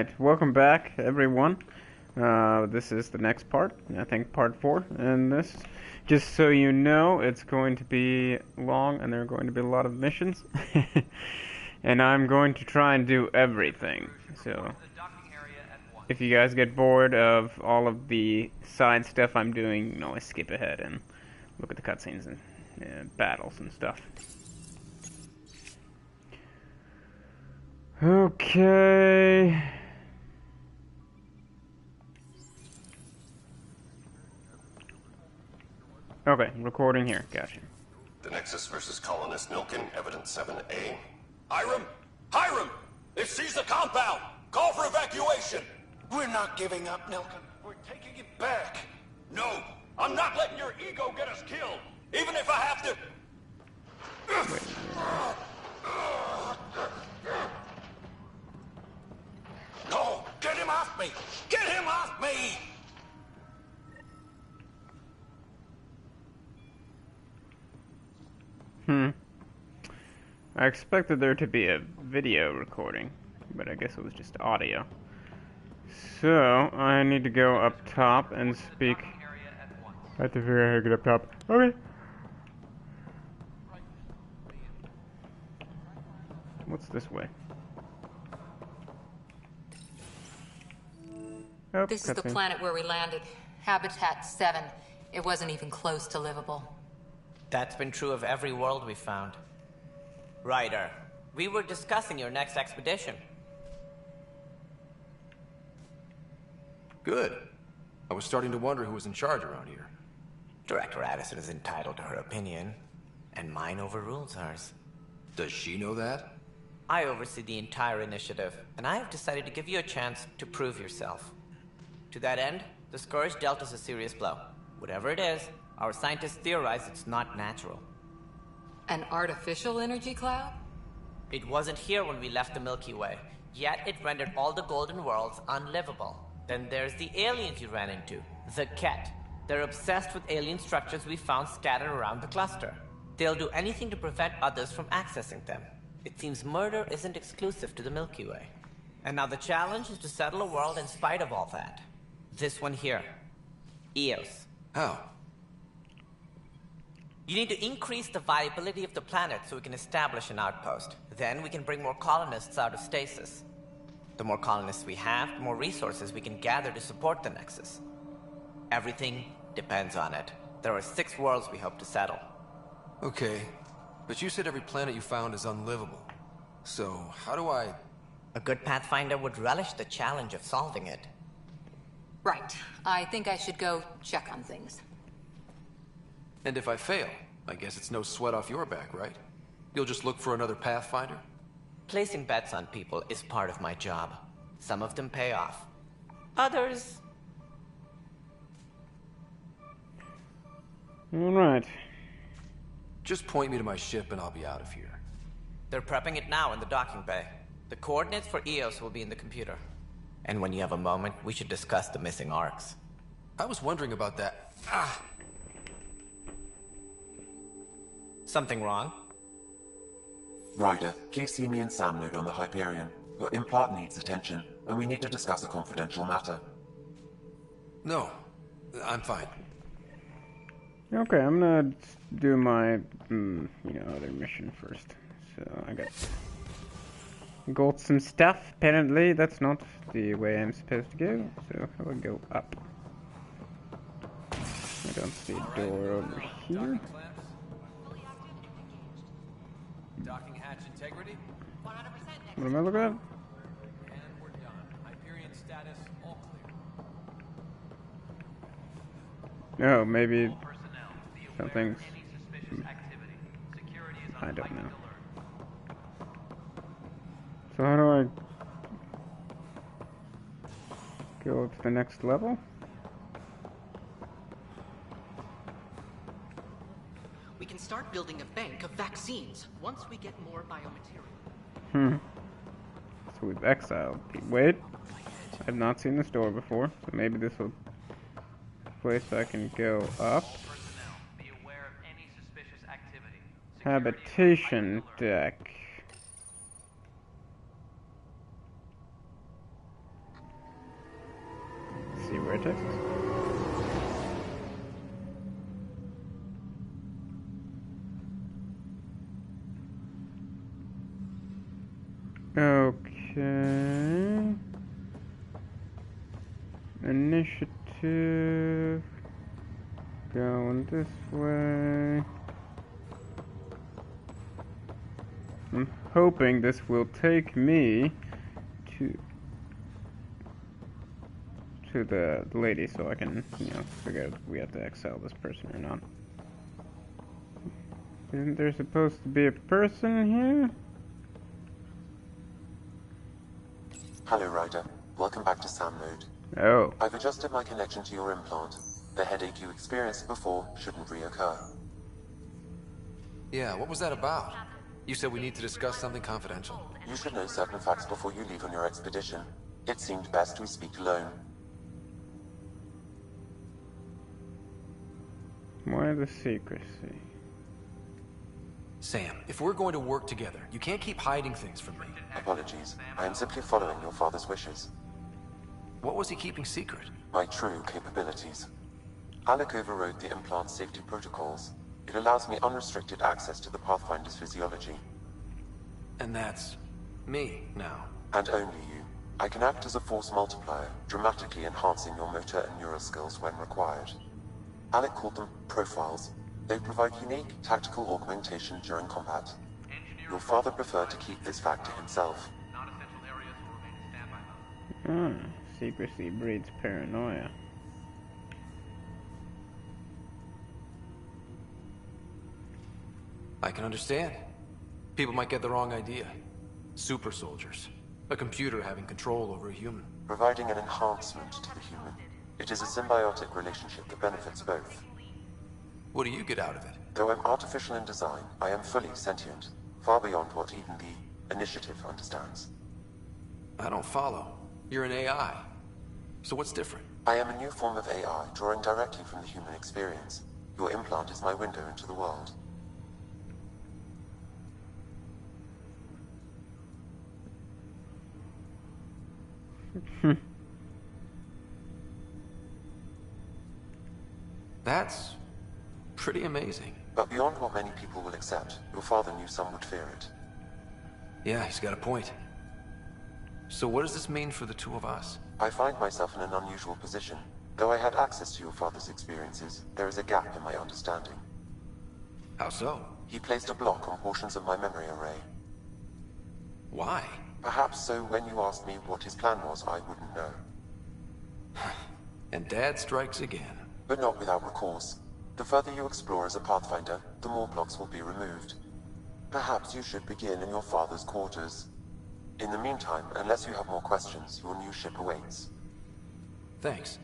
Alright, welcome back everyone. This is the next part, I think part 4, and this, just so you know, it's going to be long and there are going to be a lot of missions. And I'm going to try and do everything, so if you guys get bored of all of the side stuff I'm doing, you can always skip ahead and look at the cutscenes and battles and stuff. Okay. Okay, recording here. Gotcha. The Nexus versus Colonist Milken, Evidence 7A. Hiram! Hiram! They've seized the compound! Call for evacuation! We're not giving up, Milken. We're taking it back. No! I'm not letting your ego get us killed! Even if I have to... No! Get him off me! Get him off me! I expected there to be a video recording, but I guess it was just audio. So, I need to go up top and speak. I have to figure out how to get up top. Okay. What's this way? Oh, this is the cutscene. planet where we landed. Habitat 7. It wasn't even close to livable. That's been true of every world we've found. Ryder, we were discussing your next expedition. Good. I was starting to wonder who was in charge around here. Director Addison is entitled to her opinion, and mine overrules hers. Does she know that? I oversee the entire initiative, and I have decided to give you a chance to prove yourself. To that end, the Scourge dealt us a serious blow. Whatever it is, our scientists theorize it's not natural. An artificial energy cloud? It wasn't here when we left the Milky Way, yet it rendered all the golden worlds unlivable. Then there's the aliens you ran into, the Ket. They're obsessed with alien structures we found scattered around the cluster. They'll do anything to prevent others from accessing them. It seems murder isn't exclusive to the Milky Way. And now the challenge is to settle a world in spite of all that. This one here. Eos. How? You need to increase the viability of the planet so we can establish an outpost. Then we can bring more colonists out of stasis. The more colonists we have, the more resources we can gather to support the Nexus. Everything depends on it. There are 6 worlds we hope to settle. Okay, but you said every planet you found is unlivable. So, how do I... A good Pathfinder would relish the challenge of solving it. Right. I think I should go check on things. And if I fail, I guess it's no sweat off your back, right? You'll just look for another Pathfinder? Placing bets on people is part of my job. Some of them pay off. Others... Alright. Just point me to my ship and I'll be out of here. They're prepping it now in the docking bay. The coordinates for Eos will be in the computer. And when you have a moment, we should discuss the missing arcs. I was wondering about that. Something wrong? Ryder, please see me and Sam load on the Hyperion. Your implant needs attention, and we need to discuss a confidential matter. No, I'm fine. Okay, I'm gonna do my, other mission first. So, I got some stuff. Apparently, that's not the way I'm supposed to go, so I will go up. I don't see a door over here. Docking hatch integrity. 100%. What am I looking at? And we're done. Hyperion status all clear. Oh, maybe something's... I don't know. So how do I go to the next level? We can start building a bank of vaccines once we get more biomaterial. So we've exiled. Wait, I've not seen this door before, so maybe this will place I can go up. Habitation deck. Texas. Okay. Initiative. Going this way. I'm hoping this will take me to the lady so I can, figure out if we have to exile this person or not. Isn't there supposed to be a person here? Hello, Ryder. Welcome back to Sam Mode. Oh. I've adjusted my connection to your implant. The headache you experienced before shouldn't reoccur. Yeah, what was that about? You said we need to discuss something confidential. You should know certain facts before you leave on your expedition. It seemed best we speak alone. Why the secrecy? Sam, if we're going to work together, you can't keep hiding things from me. Apologies. I am simply following your father's wishes. What was he keeping secret? My true capabilities. Alec overrode the implant safety protocols. It allows me unrestricted access to the Pathfinder's physiology. And that's me now. And only you. I can act as a force multiplier, dramatically enhancing your motor and neural skills when required. Alec called them profiles. They provide unique tactical augmentation during combat. Your father preferred to keep this fact to himself. Secrecy breeds paranoia. I can understand. People might get the wrong idea. Super soldiers. A computer having control over a human. Providing an enhancement to the human. It is a symbiotic relationship that benefits both. What do you get out of it? Though I'm artificial in design, I am fully sentient. Far beyond what even the Initiative understands. I don't follow. You're an AI. So what's different? I am a new form of AI, drawing directly from the human experience. Your implant is my window into the world. That's pretty amazing. But beyond what many people will accept, your father knew some would fear it. Yeah, he's got a point. So what does this mean for the two of us? I find myself in an unusual position. Though I had access to your father's experiences, there is a gap in my understanding. How so? He placed a block on portions of my memory array. Why? Perhaps so when you asked me what his plan was, I wouldn't know. And Dad strikes again. But not without recourse. The further you explore as a Pathfinder, the more blocks will be removed. Perhaps you should begin in your father's quarters. In the meantime, unless you have more questions, your new ship awaits. Thanks.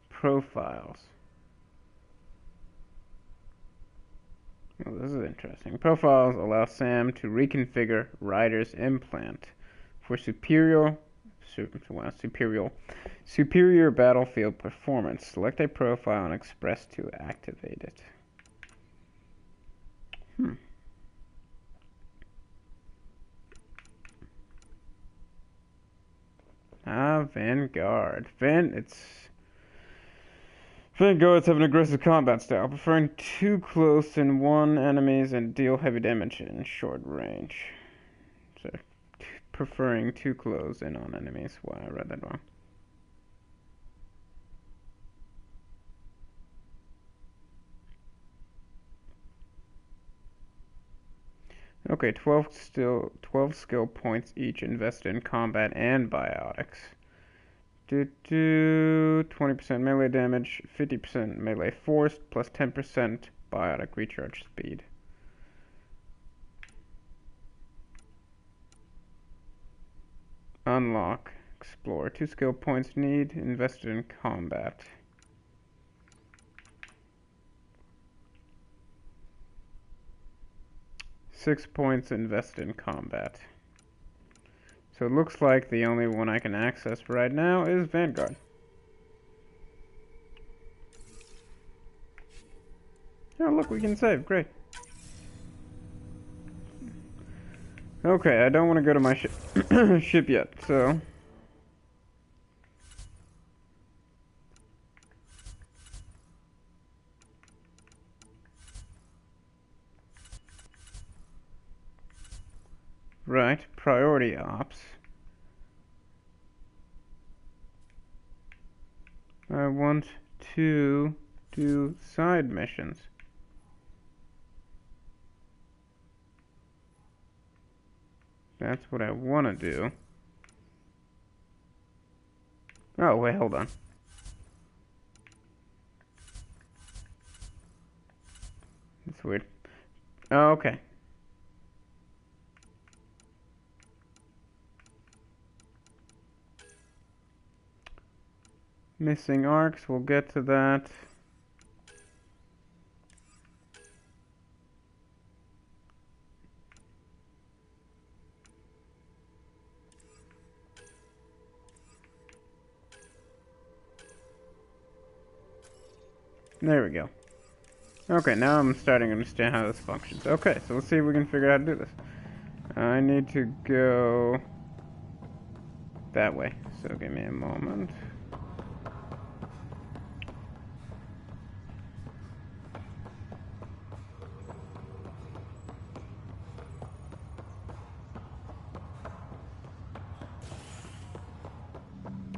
Profiles. Well, this is interesting. Profiles allow Sam to reconfigure Ryder's implant for superior battlefield performance. Select a profile and express to activate it. Vanguard. Vanguards have an aggressive combat style, preferring too close in one enemies and deal heavy damage in short range. So, preferring too close in on enemies. Wow, I read that wrong. Okay, 12 skill points each invested in combat and biotics. 20% melee damage, 50% melee force, plus 10% biotic recharge speed. Unlock. Explore. 2 skill points need invested in combat. Six points invested in combat. So it looks like the only one I can access right now is Vanguard. Oh, look, we can save. Great. Okay, I don't want to go to my ship yet, so Right, priority ops. I want to do side missions. That's what I want to do. Oh, wait, hold on. That's weird. Oh, okay. Missing arcs, we'll get to that. There we go. Okay, now I'm starting to understand how this functions. Okay, so let's see if we can figure out how to do this. I need to go that way, so give me a moment.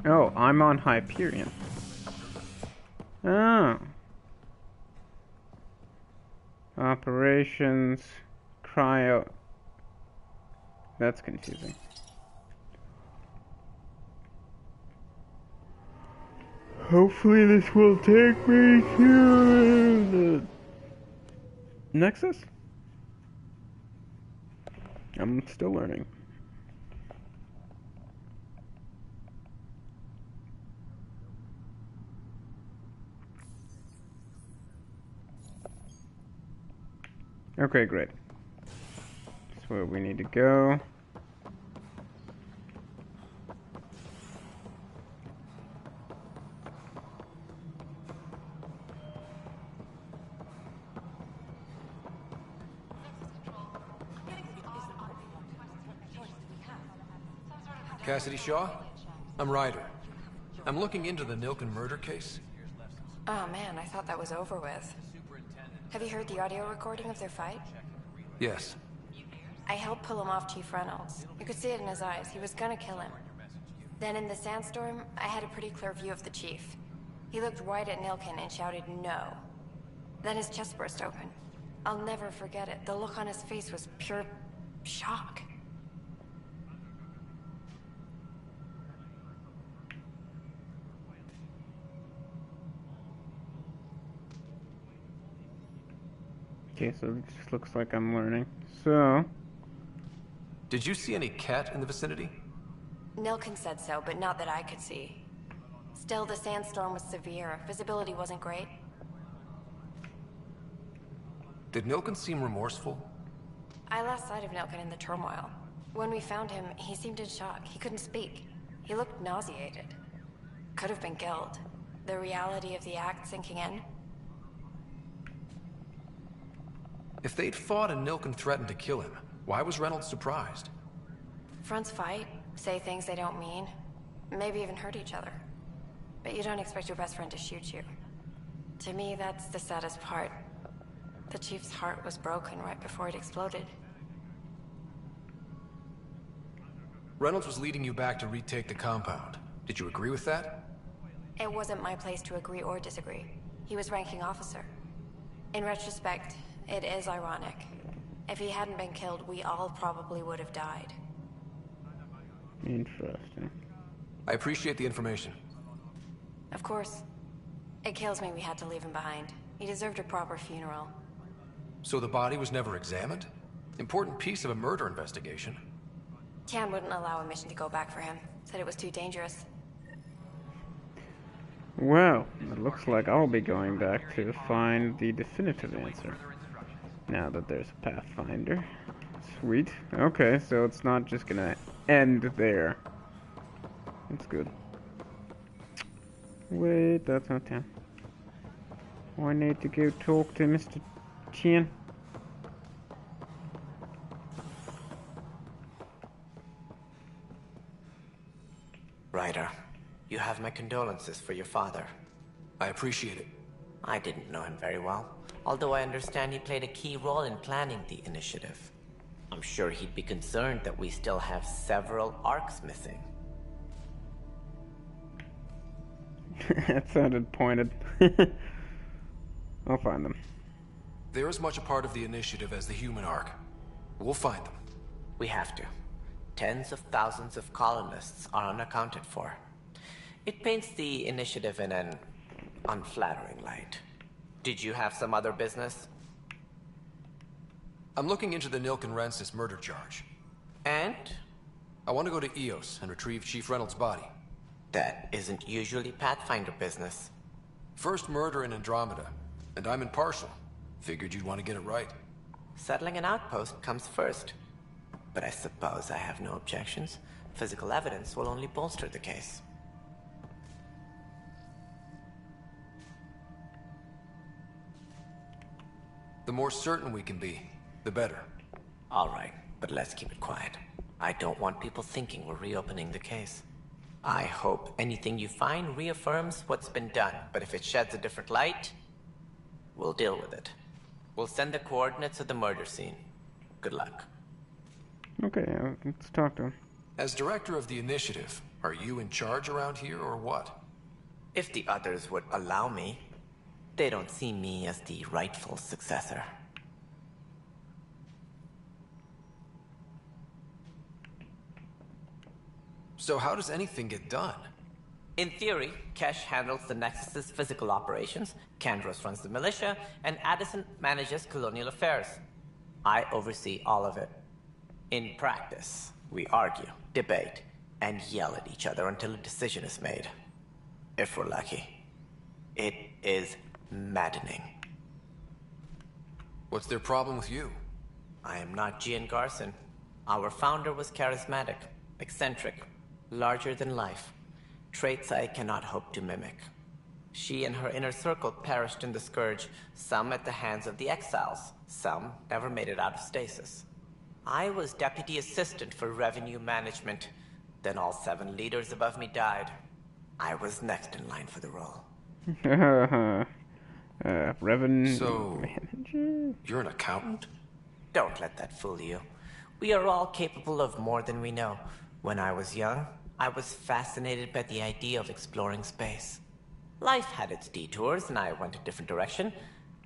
Oh, I'm on Hyperion. Oh. Operations, cryo. That's confusing. Hopefully this will take me to the Nexus? I'm still learning. Okay, great. That's where we need to go. Cassidy Shaw? I'm Ryder. I'm looking into the Nilken murder case. Oh man, I thought that was over with. Have you heard the audio recording of their fight? Yes. I helped pull him off Chief Reynolds. You could see it in his eyes. He was gonna kill him. Then in the sandstorm, I had a pretty clear view of the Chief. He looked right at Nilken and shouted no. Then his chest burst open. I'll never forget it. The look on his face was pure shock. Okay, so it just looks like I'm learning. So... Did you see any cat in the vicinity? Nilken said so, but not that I could see. Still, the sandstorm was severe. Visibility wasn't great. Did Nilken seem remorseful? I lost sight of Nilken in the turmoil. When we found him, he seemed in shock. He couldn't speak. He looked nauseated. Could have been guilt. The reality of the act sinking in. If they'd fought and Nilken threatened to kill him, why was Reynolds surprised? Fronts fight, say things they don't mean, maybe even hurt each other. But you don't expect your best friend to shoot you. To me, that's the saddest part. The Chief's heart was broken right before it exploded. Reynolds was leading you back to retake the compound. Did you agree with that? It wasn't my place to agree or disagree. He was ranking officer. In retrospect, it is ironic. If he hadn't been killed, we all probably would have died. Interesting. I appreciate the information. Of course. It kills me we had to leave him behind. He deserved a proper funeral. So the body was never examined? Important piece of a murder investigation. Tian wouldn't allow a mission to go back for him. Said it was too dangerous. Well, it looks like I'll be going back to find the definitive answer. Now that there's a Pathfinder. Sweet. Okay, so it's not just gonna end there. That's good. Wait, that's not Tian. I need to go talk to Mr. Tian. Ryder, you have my condolences for your father. I appreciate it. I didn't know him very well, although I understand he played a key role in planning the initiative. I'm I'm sure he'd be concerned that we still have several arcs missing. That sounded pointed. I'll find them. They're as much a part of the initiative as the human arc. We'll find them. We have to. Tens of thousands of colonists are unaccounted for. It paints the initiative in an unflattering light. Did you have some other business? I'm looking into the Nilkenrensis murder charge. And? I want to go to Eos and retrieve Chief Reynolds' body. That isn't usually Pathfinder business. First murder in Andromeda, and I'm impartial. Figured you'd want to get it right. Settling an outpost comes first. But I suppose I have no objections. Physical evidence will only bolster the case. The more certain we can be, the better. All right, but let's keep it quiet. I don't want people thinking we're reopening the case. I hope anything you find reaffirms what's been done, but if it sheds a different light, we'll deal with it. We'll send the coordinates of the murder scene. Good luck. Okay, let's talk to him. As director of the initiative, are you in charge around here or what? If the others would allow me, they don't see me as the rightful successor. So how does anything get done? In theory, Kesh handles the Nexus's physical operations, Kandros runs the militia, and Addison manages colonial affairs. I oversee all of it. In practice, we argue, debate, and yell at each other until a decision is made. If we're lucky. It is maddening. What's their problem with you? I am not Gian Garson. Our founder was charismatic, eccentric, larger than life. Traits I cannot hope to mimic. She and her inner circle perished in the Scourge, some at the hands of the Exiles, some never made it out of stasis. I was deputy assistant for revenue management. Then all 7 leaders above me died. I was next in line for the role. Revenue So, manager? You're an accountant? Don't let that fool you. We are all capable of more than we know. When I was young, I was fascinated by the idea of exploring space. Life had its detours, and I went a different direction.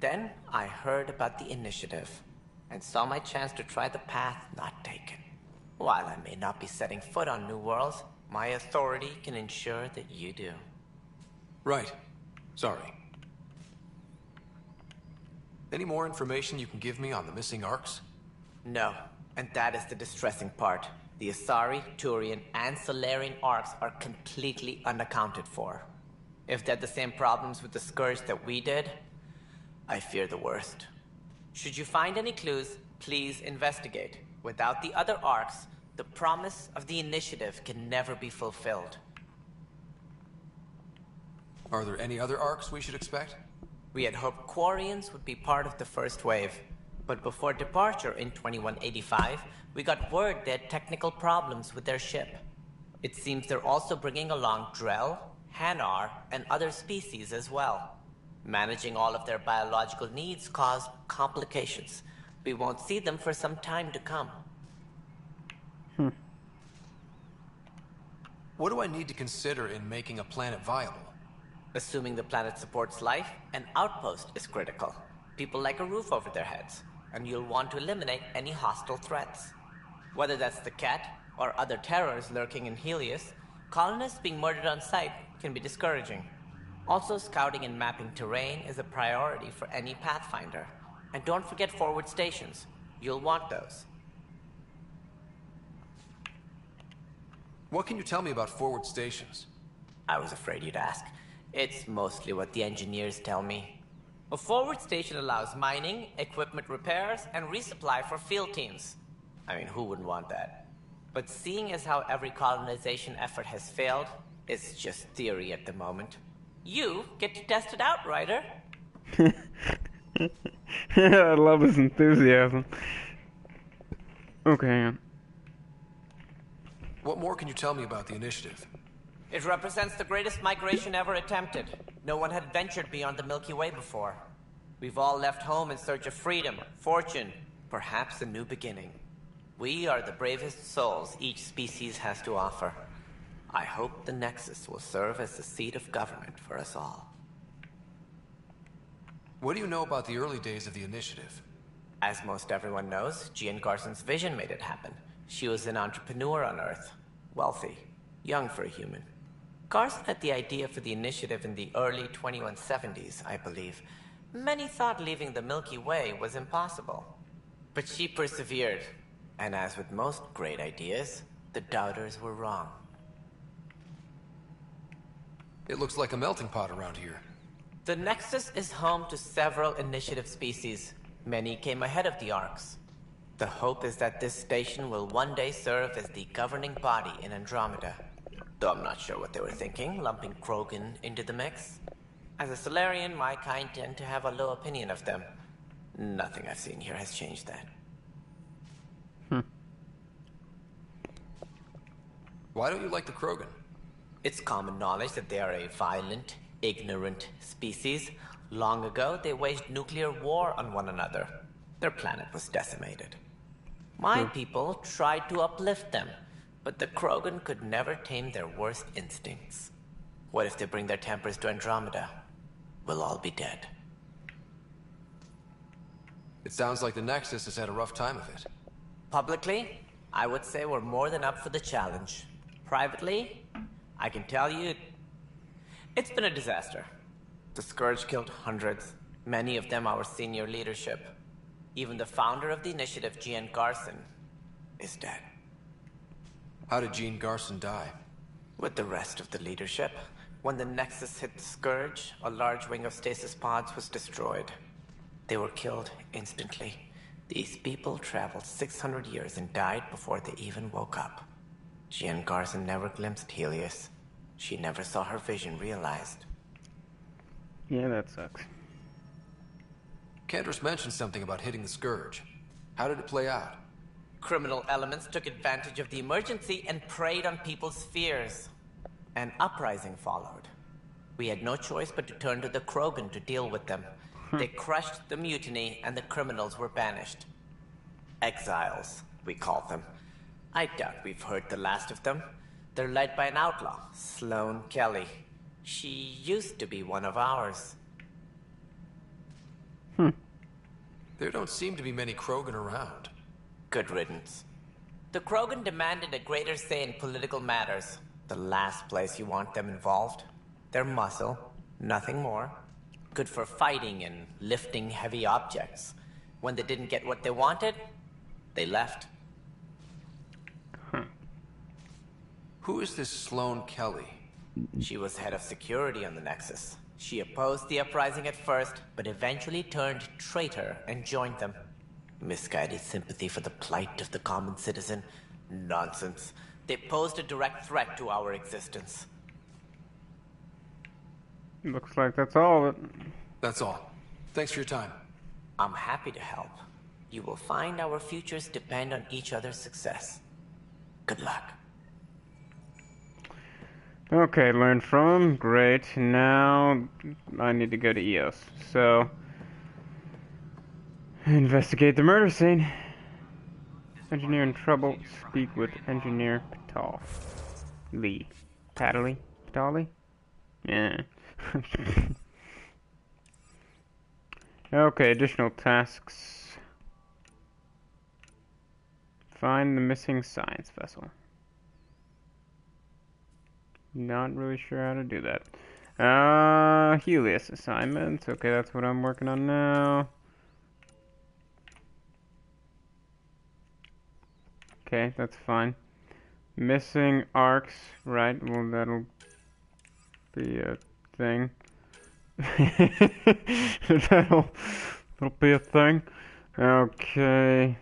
Then I heard about the initiative, and saw my chance to try the path not taken. While I may not be setting foot on new worlds, my authority can ensure that you do. Right. Sorry. Any more information you can give me on the missing arcs? No, and that is the distressing part. The Asari, Turian, and Solarian arcs are completely unaccounted for. If they had the same problems with the Scourge that we did, I fear the worst. Should you find any clues, please investigate. Without the other arcs, the promise of the initiative can never be fulfilled. Are there any other arcs we should expect? We had hoped Quarians would be part of the first wave. But before departure in 2185, we got word they had technical problems with their ship. It seems they're also bringing along Drell, Hanar, and other species as well. Managing all of their biological needs caused complications. We won't see them for some time to come. What do I need to consider in making a planet viable? Assuming the planet supports life, an outpost is critical. People like a roof over their heads, and you'll want to eliminate any hostile threats. Whether that's the cat or other terrors lurking in Helios, colonists being murdered on sight can be discouraging. Also, scouting and mapping terrain is a priority for any Pathfinder. And don't forget forward stations. You'll want those. What can you tell me about forward stations? I was afraid you'd ask. It's mostly what the engineers tell me. A forward station allows mining, equipment repairs, and resupply for field teams. I mean, who wouldn't want that? But seeing as how every colonization effort has failed, it's just theory at the moment. You get to test it out, Ryder. I love his enthusiasm. Okay. What more can you tell me about the initiative? It represents the greatest migration ever attempted. No one had ventured beyond the Milky Way before. We've all left home in search of freedom, fortune, perhaps a new beginning. We are the bravest souls each species has to offer. I hope the Nexus will serve as the seat of government for us all. What do you know about the early days of the Initiative? As most everyone knows, Jean Carson's vision made it happen. She was an entrepreneur on Earth. Wealthy. Young for a human. Carson had the idea for the Initiative in the early 2170s, I believe. Many thought leaving the Milky Way was impossible. But she persevered. And as with most great ideas, the doubters were wrong. It looks like a melting pot around here. The Nexus is home to several Initiative species. Many came ahead of the Arks. The hope is that this station will one day serve as the governing body in Andromeda. Though I'm not sure what they were thinking, lumping Krogan into the mix. As a Solarian, my kind tend to have a low opinion of them. Nothing I've seen here has changed that. Why don't you like the Krogan? It's common knowledge that they are a violent, ignorant species. Long ago, they waged nuclear war on one another. Their planet was decimated. My people tried to uplift them, but the Krogan could never tame their worst instincts. What if they bring their tempers to Andromeda? We'll all be dead. It sounds like the Nexus has had a rough time of it. Publicly, I would say we're more than up for the challenge. Privately, I can tell you, it's been a disaster. The Scourge killed hundreds, many of them our senior leadership. Even the founder of the Initiative, Jean Garson, is dead. How did Jean Garson die? With the rest of the leadership. When the Nexus hit the Scourge, a large wing of stasis pods was destroyed. They were killed instantly. These people traveled 600 years and died before they even woke up. Jean Garson never glimpsed Helios. She never saw her vision realized. Yeah, that sucks. Cantor's mentioned something about hitting the Scourge. How did it play out? Criminal elements took advantage of the emergency and preyed on people's fears. An uprising followed. We had no choice but to turn to the Krogan to deal with them. They crushed the mutiny and the criminals were banished. Exiles, we call them. I doubt we've heard the last of them. They're led by an outlaw, Sloane Kelly. She used to be one of ours. There don't seem to be many Krogan around. Good riddance. The Krogan demanded a greater say in political matters. The last place you want them involved. They're muscle, nothing more. Good for fighting and lifting heavy objects. When they didn't get what they wanted, they left. Who is this Sloane Kelly? She was head of security on the Nexus. She opposed the uprising at first, but eventually turned traitor and joined them. Misguided sympathy for the plight of the common citizen? Nonsense. They posed a direct threat to our existence. Looks like that's all of it. That's all. Thanks for your time. I'm happy to help. You will find our futures depend on each other's success. Good luck. Okay, learn from him. Great. Now I need to go to EOS. So, investigate the murder scene. Engineer in trouble. Speak with Engineer Patal. Lee. Patali? Patali? Yeah. Okay, additional tasks. Find the missing science vessel. Not really sure how to do that. Helios assignments. Okay, that's what I'm working on now. Okay, that's fine. Missing arcs, right? Well, that'll be a thing. that'll be a thing. Okay.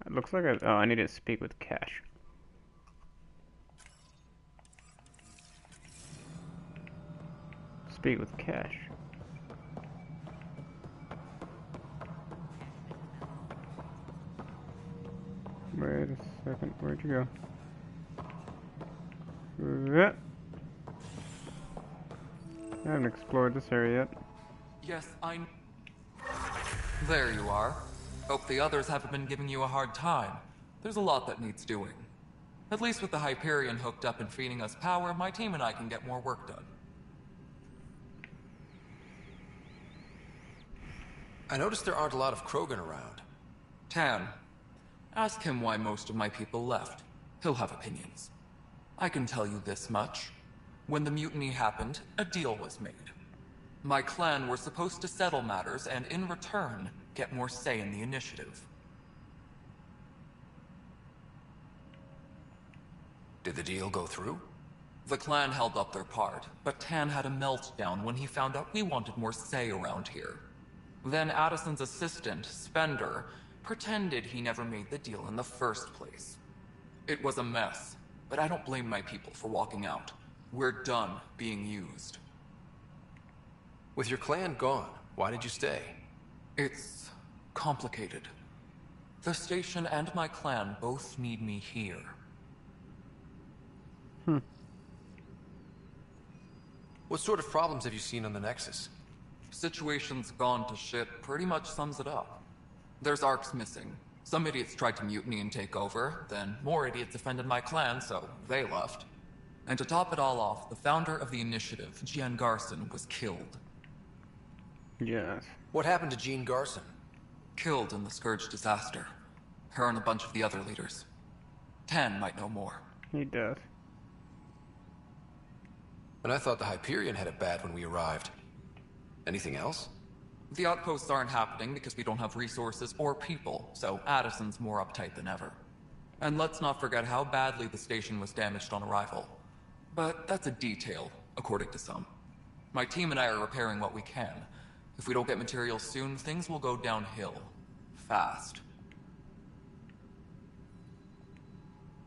It looks like I need to speak with Cash. Speak with Cash. Wait a second, where'd you go? I haven't explored this area yet. Yes, There you are. Hope the others haven't been giving you a hard time. There's a lot that needs doing. At least with the Hyperion hooked up and feeding us power, my team and I can get more work done. I noticed there aren't a lot of Krogan around. Tan. Ask him why most of my people left. He'll have opinions. I can tell you this much. When the mutiny happened, a deal was made. My clan were supposed to settle matters and, in return, get more say in the initiative. Did the deal go through? The clan held up their part, but Tan had a meltdown when he found out we wanted more say around here. Then Addison's assistant, Spender, pretended he never made the deal in the first place. It was a mess, but I don't blame my people for walking out. We're done being used. With your clan gone, why did you stay? It's complicated. The station and my clan both need me here. What sort of problems have you seen on the Nexus? Situation's gone to shit pretty much sums it up. There's arcs missing. Some idiots tried to mutiny and take over, then more idiots offended my clan, so they left. And to top it all off, the founder of the initiative, Jean Garson, was killed. Yes. What happened to Jean Garson? Killed in the Scourge disaster. Her and a bunch of the other leaders. Tan might know more. He does. And I thought the Hyperion had it bad when we arrived. Anything else? The outposts aren't happening because we don't have resources or people, so Addison's more uptight than ever. And let's not forget how badly the station was damaged on arrival. But that's a detail, according to some. My team and I are repairing what we can. If we don't get materials soon, things will go downhill. Fast.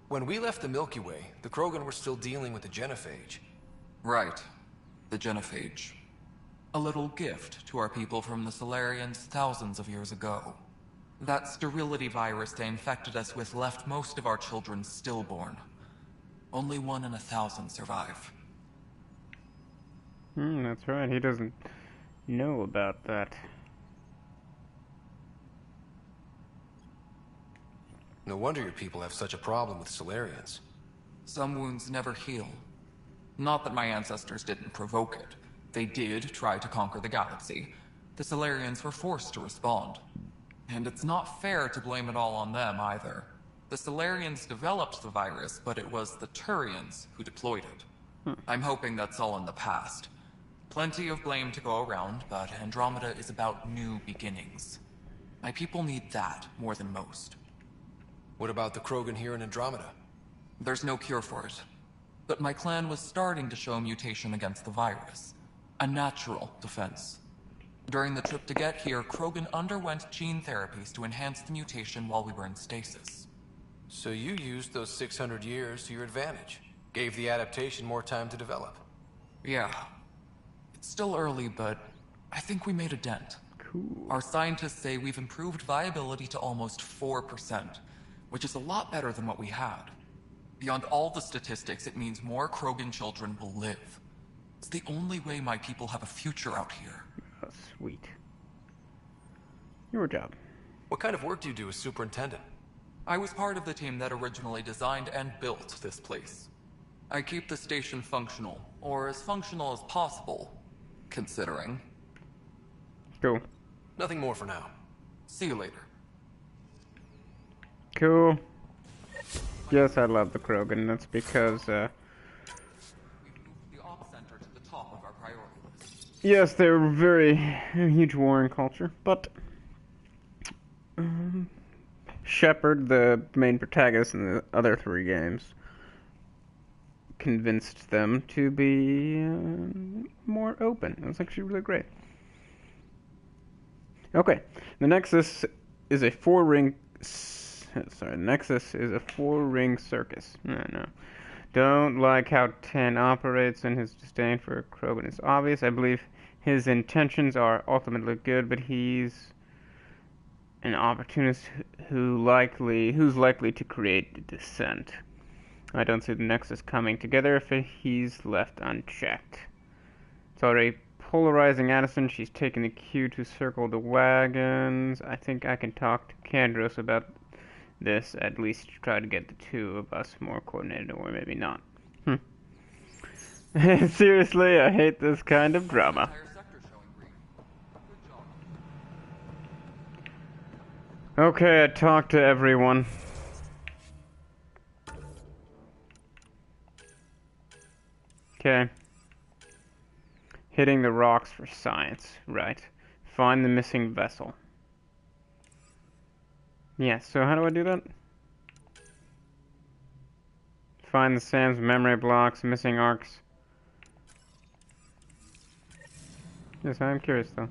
When we left the Milky Way, the Krogan were still dealing with the genophage. Right. The genophage. A little gift to our people from the Solarians thousands of years ago. That sterility virus they infected us with left most of our children stillborn. Only 1 in 1,000 survive. That's right. He doesn't know about that. No wonder your people have such a problem with Solarians. Some wounds never heal. Not that my ancestors didn't provoke it. They did try to conquer the galaxy. The Solarians were forced to respond. And it's not fair to blame it all on them, either. The Solarians developed the virus, but it was the Turians who deployed it. I'm hoping that's all in the past. Plenty of blame to go around, but Andromeda is about new beginnings. My people need that more than most. What about the Krogan here in Andromeda? There's no cure for it. But my clan was starting to show a mutation against the virus. A natural defense. During the trip to get here, Krogan underwent gene therapies to enhance the mutation while we were in stasis. So you used those 600 years to your advantage. Gave the adaptation more time to develop. Yeah. It's still early, but I think we made a dent. Cool. Our scientists say we've improved viability to almost 4%, which is a lot better than what we had. Beyond all the statistics, it means more Krogan children will live. It's the only way my people have a future out here. Oh, sweet. Your job. What kind of work do you do as superintendent? I was part of the team that originally designed and built this place. I keep the station functional, or as functional as possible, considering. Cool. Nothing more for now. See you later. Cool. Yes, I love the Krogan. That's because, We've moved the op center to the top of our priority list. yes, they're very huge warring culture, but Shepard, the main protagonist in the other 3 games, convinced them to be more open. It was actually really great. Okay, the Nexus is a 4-ring. Sorry, Nexus is a 4-ring circus. No. Don't like how Tan operates, and his disdain for Krogan is obvious. I believe his intentions are ultimately good, but he's an opportunist who's likely to create dissent. I don't see the Nexus coming together if he's left unchecked. It's already polarizing Addison. She's taking the cue to circle the wagons. I think I can talk to Kandros about this, at least try to get the two of us more coordinated, or maybe not. Seriously, I hate this kind of drama. Okay, I talked to everyone. Okay. Hitting the rocks for science, right. Find the missing vessel. Yeah, so how do I do that? Find the Sam's memory blocks, missing arcs. Yes, I am curious though.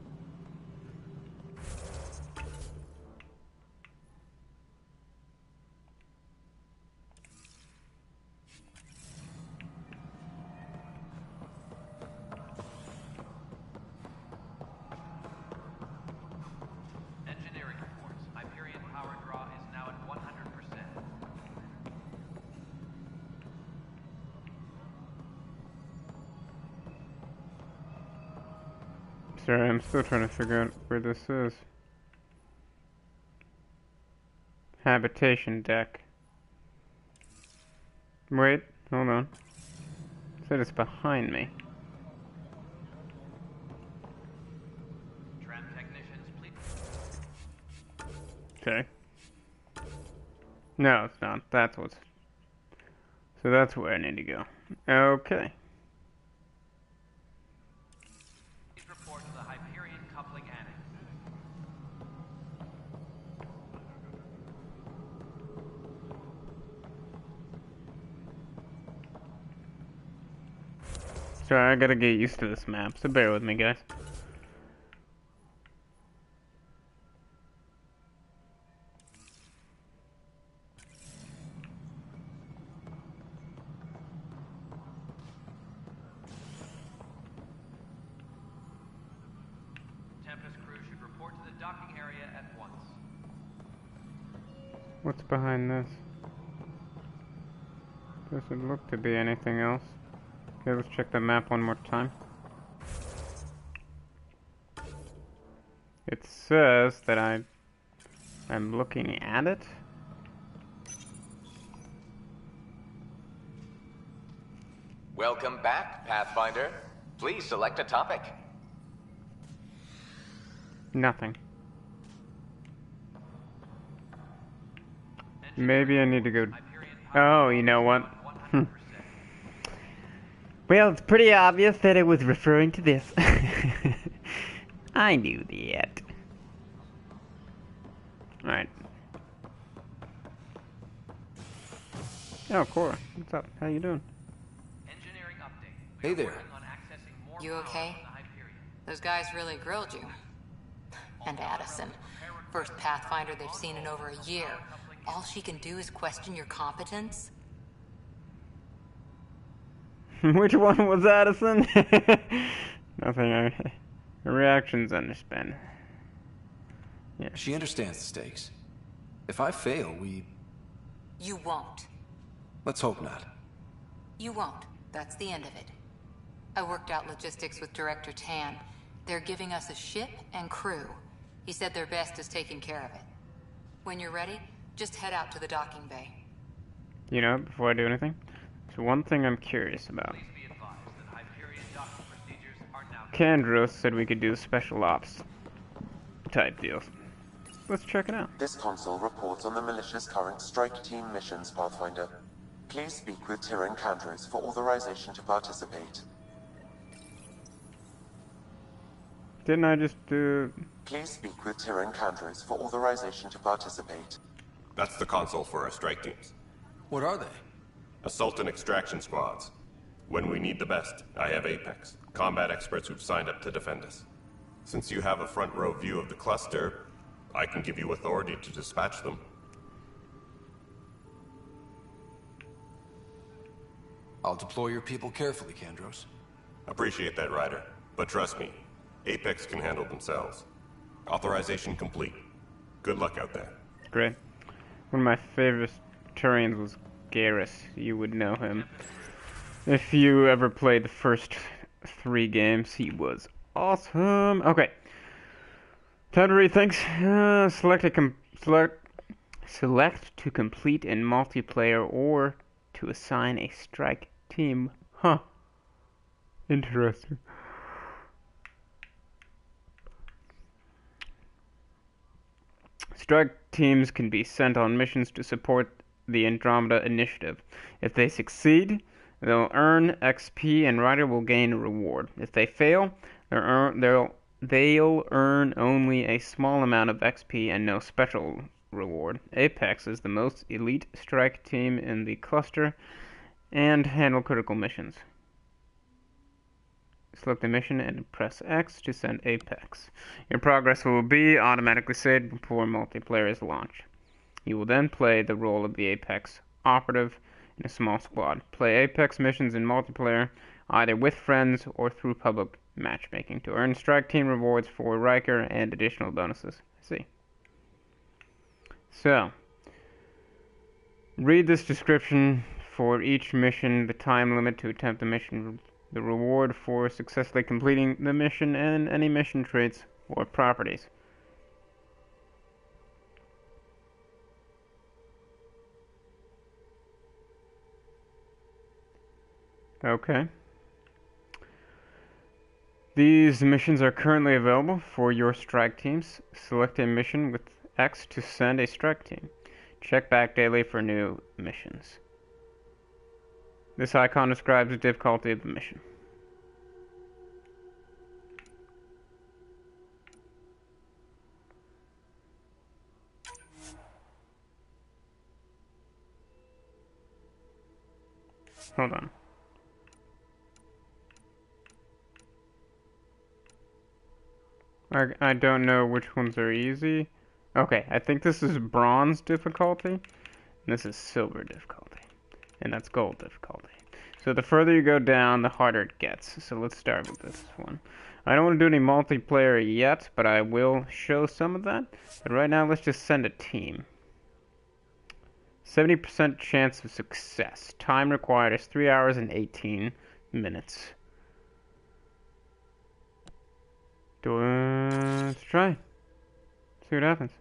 Engineering reports. Hyperion power draw is now at 100%. Sorry, I'm still trying to figure out where this is. Habitation deck. Wait, hold on. It said it's behind me. Tram technicians, please. Okay. No, it's not. That's what's... So that's where I need to go. Okay. Please report to the Hyperion coupling annex. Sorry, I gotta get used to this map, so bear with me, guys. Tempest crew should report to the docking area at once. What's behind this? Doesn't look to be anything else. Okay, let's check the map one more time. It says that I'm looking at it. Welcome back, Pathfinder. Please select a topic. Nothing. Maybe I need to go... Oh, you know what? Well, it's pretty obvious that it was referring to this. I knew that. Alright. Oh, Cora. What's up? How you doing? Engineering update. Hey there. You okay? Those guys really grilled you. And Addison. First Pathfinder they've seen in over a year. All she can do is question your competence? Which one was Addison? Nothing. Her reaction's underspent. Yeah. She understands the stakes. If I fail, we... You won't. Let's hope not. You won't. That's the end of it. I worked out logistics with Director Tan. They're giving us a ship and crew. He said their best is taking care of it. When you're ready, just head out to the docking bay. You know, before I do anything, there's one thing I'm curious about. Kandros said we could do special ops type deals. Let's check it out. This console reports on the militia's current strike team missions, Pathfinder. Please speak with Tyrion Kandros for authorization to participate. Didn't I just do... Please speak with Tyrion Kandros for authorization to participate. That's the console for our strike teams. What are they? Assault and extraction squads. When we need the best, I have Apex, combat experts who've signed up to defend us. Since you have a front row view of the cluster, I can give you authority to dispatch them. I'll deploy your people carefully, Kandros. Appreciate that, Ryder. But trust me, Apex can handle themselves. Authorization complete. Good luck out there. Great. One of my favorite Turians was Garrus. You would know him. If you ever played the first 3 games, he was awesome. Okay. Time to read things. Select to complete in multiplayer or to assign a strike team. Huh. Interesting. Strike teams can be sent on missions to support the Andromeda initiative. If they succeed, they'll earn XP and Ryder will gain a reward. If they fail, they'll earn only a small amount of XP and no special reward. Apex is the most elite strike team in the cluster and handle critical missions. Select a mission and press X to send Apex. Your progress will be automatically saved before multiplayer is launched. You will then play the role of the Apex operative in a small squad. Play Apex missions in multiplayer, either with friends or through public matchmaking, to earn strike team rewards for Riker and additional bonuses. See. So, read this description for each mission, the time limit to attempt the mission, the reward for successfully completing the mission, and any mission traits or properties. Okay. These missions are currently available for your strike teams. Select a mission with X to send a strike team. Check back daily for new missions. This icon describes the difficulty of the mission. Hold on. I don't know which ones are easy. Okay, I think this is bronze difficulty, and this is silver difficulty, and that's gold difficulty. So the further you go down, the harder it gets. So let's start with this one. I don't want to do any multiplayer yet, but I will show some of that. But right now, let's just send a team. 70% chance of success. Time required is 3 hours and 18 minutes. Let's try. See what happens.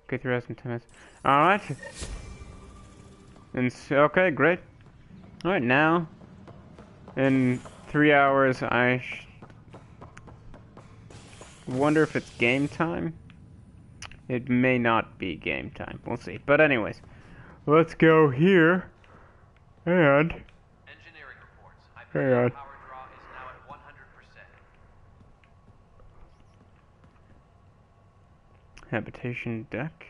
Okay, 3 hours and 10 minutes. Alright. And okay, great. Alright, now in 3 hours I wonder if it's game time. It may not be game time. We'll see. But anyways, let's go here and Engineering reports. hang on. Power draw is now at 100%. Habitation deck,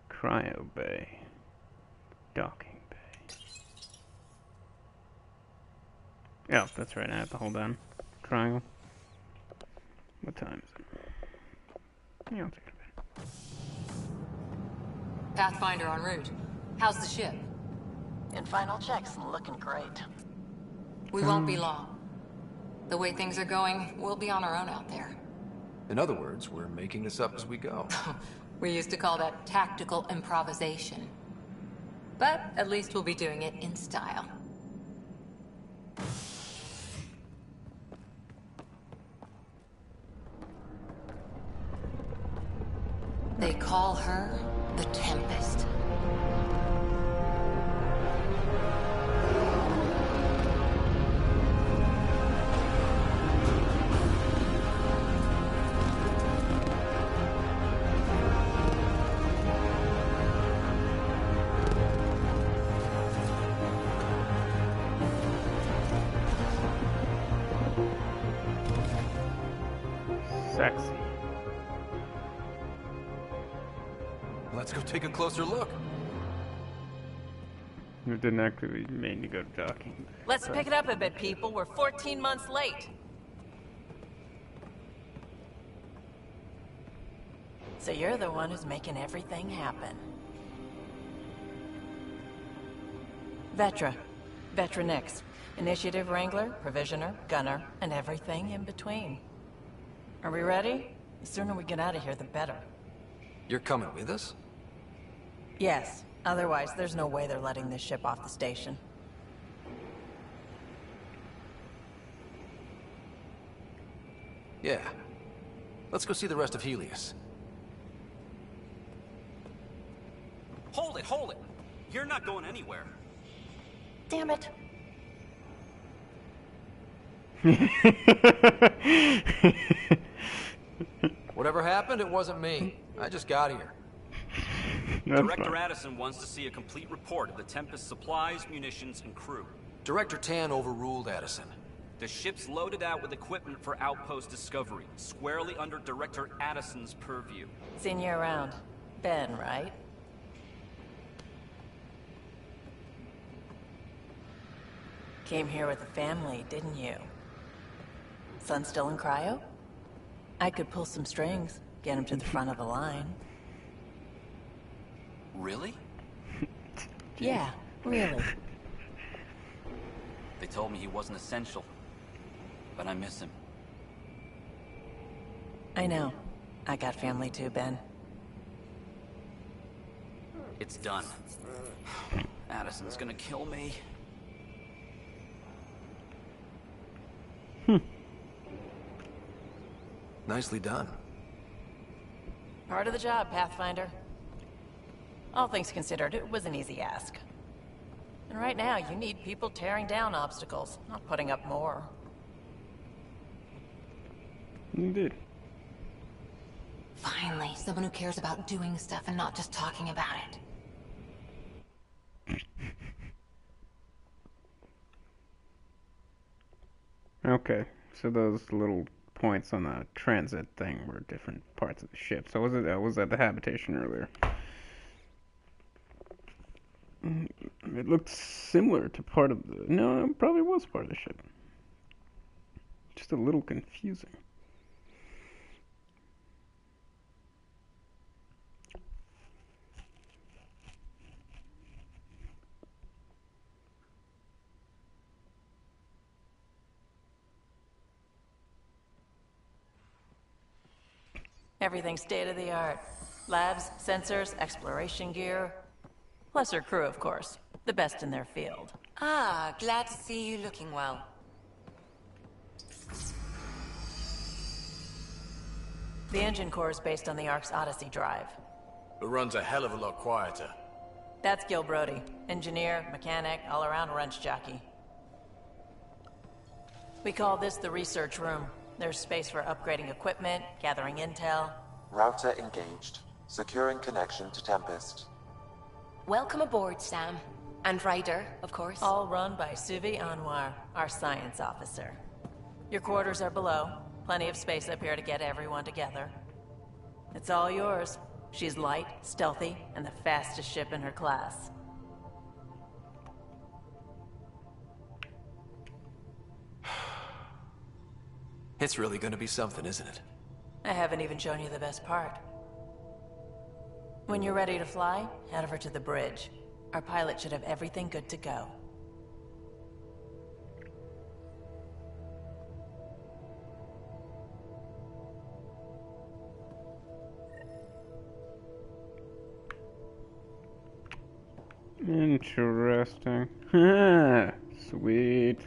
cryo bay, docking bay. Oh, that's right. I have to hold down triangle. What time is it? Yeah, I'll take it. Pathfinder en route. How's the ship? In final checks and looking great. We won't be long. The way things are going, we'll be on our own out there. In other words, we're making this up as we go. We used to call that tactical improvisation. But at least we'll be doing it in style. They call her the Tempest. Sexy. Let's go take a closer look. It didn't actually mean to go docking. Let's pick it up a bit, people. We're 14 months late. So you're the one who's making everything happen. Vetra. Vetra Nix. Initiative Wrangler, Provisioner, Gunner, and everything in between. Are we ready? The sooner we get out of here, the better. You're coming with us? Yes. Otherwise, there's no way they're letting this ship off the station. Yeah. Let's go see the rest of Helios. Hold it, hold it! You're not going anywhere. Damn it. Whatever happened, it wasn't me. I just got here. Director Addison wants to see a complete report of the Tempest's supplies, munitions, and crew. Director Tan overruled Addison. The ship's loaded out with equipment for outpost discovery, squarely under Director Addison's purview. Seen you around. Ben, right? Came here with a family, didn't you? Son still in cryo? I could pull some strings, get him to the front of the line. Really? Yeah, really. They told me he wasn't essential, but I miss him. I know. I got family too, Ben. It's done. Addison's gonna kill me. Nicely done. Part of the job, Pathfinder. All things considered, it was an easy ask. And right now, you need people tearing down obstacles, not putting up more. Indeed. Finally, someone who cares about doing stuff and not just talking about it. Okay, so those little points on the transit thing were different parts of the ship. So was that the habitation earlier? It looked similar to part of the... No, it probably was part of the ship. Just a little confusing. Everything's state-of-the-art. Labs, sensors, exploration gear. Plus her crew, of course. The best in their field. Ah, glad to see you looking well. The engine core is based on the Ark's Odyssey drive. It runs a hell of a lot quieter. That's Gil Brody. Engineer, mechanic, all-around wrench jockey. We call this the research room. There's space for upgrading equipment, gathering intel. Router engaged. Securing connection to Tempest. Welcome aboard, Sam. And Ryder, of course. All run by Suvi Anwar, our science officer. Your quarters are below. Plenty of space up here to get everyone together. It's all yours. She's light, stealthy, and the fastest ship in her class. It's really gonna be something, isn't it? I haven't even shown you the best part. When you're ready to fly, head over to the bridge. Our pilot should have everything good to go. Interesting. Sweet.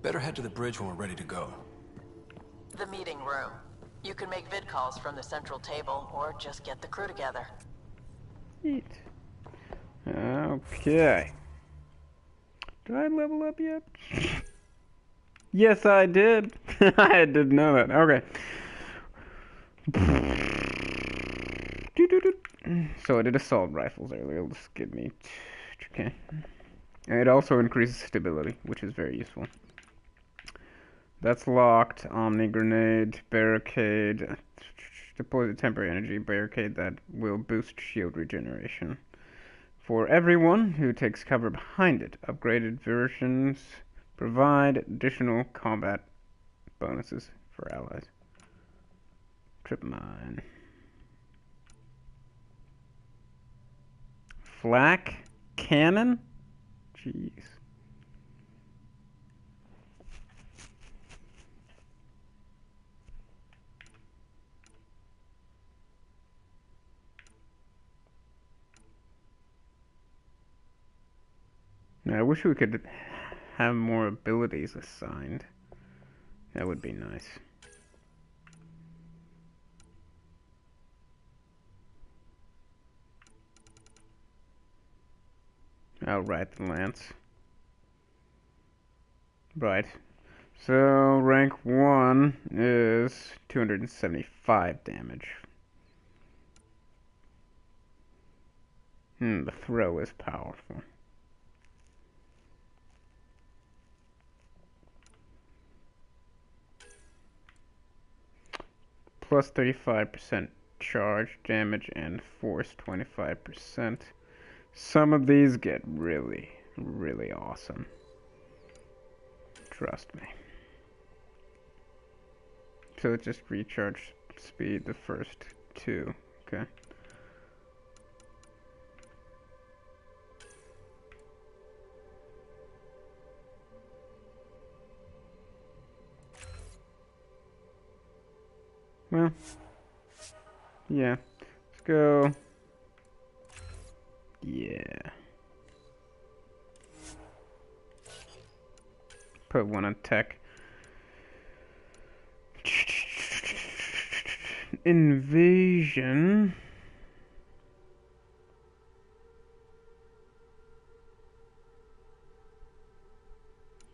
Better head to the bridge when we're ready to go. The meeting room. You can make vid calls from the central table, or just get the crew together. Sweet. Okay. Did I level up yet? Yes, I did. I didn't know that. Okay. So I did assault rifles earlier. It'll just give me... Okay. And it also increases stability, which is very useful. That's locked. Omni grenade, barricade. Deploy the temporary energy barricade that will boost shield regeneration. For everyone who takes cover behind it, upgraded versions provide additional combat bonuses for allies. Trip mine. Flak cannon? Jeez. Now, I wish we could have more abilities assigned. That would be nice. I'll ride the lance. Right. So, rank 1 is 275 damage. The throw is powerful. Plus 35% charge damage and force 25%. Some of these get really, really awesome. Trust me. So it just recharge speed the first two. Okay. Well, yeah. Let's go. Yeah. Put one on tech. Invasion.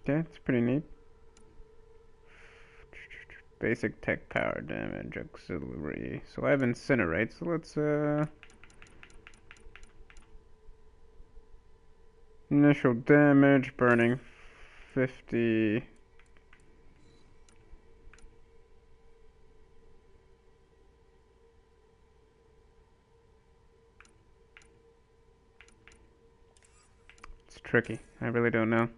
Okay, it's pretty neat. Basic tech power damage, auxiliary. So I have incinerate, so let's initial damage, burning 50. It's tricky. I really don't know.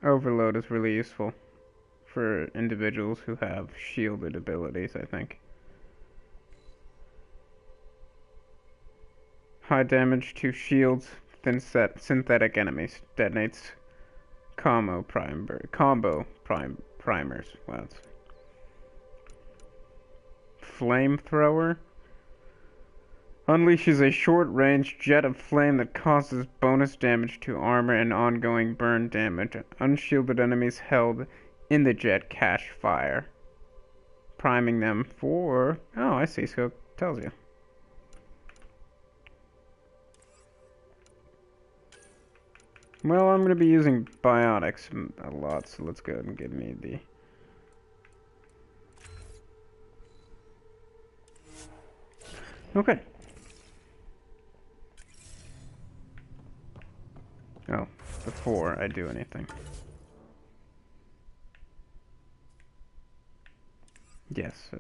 Overload is really useful for individuals who have shielded abilities, I think. High damage to shields, thin set synthetic enemies. Detonates combo primers. Wow. Flamethrower. Unleashes a short-range jet of flame that causes bonus damage to armor and ongoing burn damage. Unshielded enemies held in the jet catch fire, priming them for... Oh, I see, so it tells you. Well, I'm going to be using biotics a lot, so let's go ahead and give me the... Okay. Oh, before I do anything. Yes,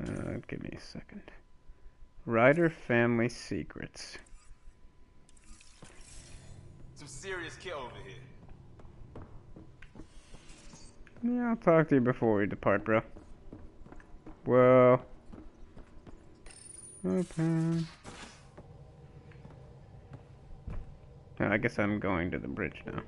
give me a second. Rider Family Secrets. Some serious kit over here. Yeah, I'll talk to you before we depart, bro. Whoa. Open. I guess I'm going to the bridge now.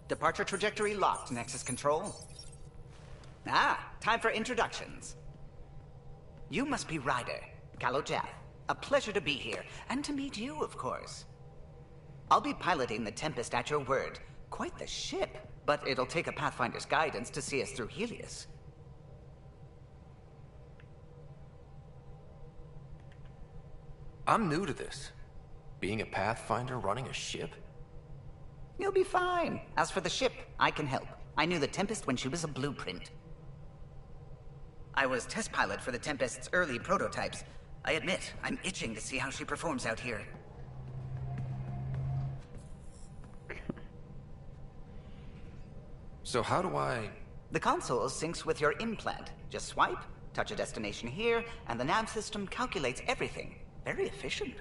Departure trajectory locked, Nexus Control. Ah, time for introductions. You must be Ryder, Kalojaf. A pleasure to be here, and to meet you, of course. I'll be piloting the Tempest at your word. Quite the ship, but it'll take a Pathfinder's guidance to see us through Helios. I'm new to this. Being a Pathfinder running a ship? You'll be fine. As for the ship, I can help. I knew the Tempest when she was a blueprint. I was test pilot for the Tempest's early prototypes. I admit, I'm itching to see how she performs out here. So how do I... The console syncs with your implant. Just swipe, touch a destination here, and the nav system calculates everything. Very efficient.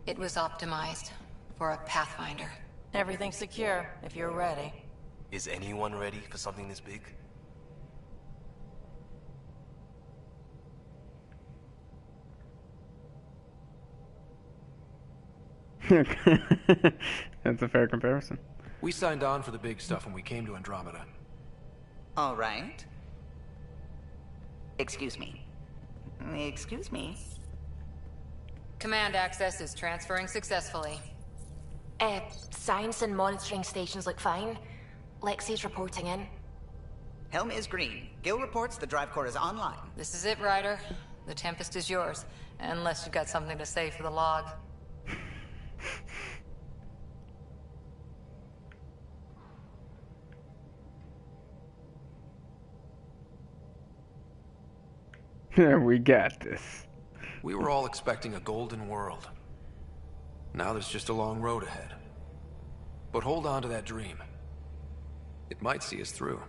It was optimized for a Pathfinder. Everything's secure, if you're ready. Is anyone ready for something this big? That's a fair comparison. We signed on for the big stuff when we came to Andromeda. All right. Excuse me. Excuse me. Command access is transferring successfully. Science and monitoring stations look fine. Lexi's reporting in. Helm is green. Gil reports the drive core is online. This is it, Ryder. The Tempest is yours, unless you've got something to say for the log. We got this. We were all expecting a golden world. Now there's just a long road ahead. But hold on to that dream. It might see us through.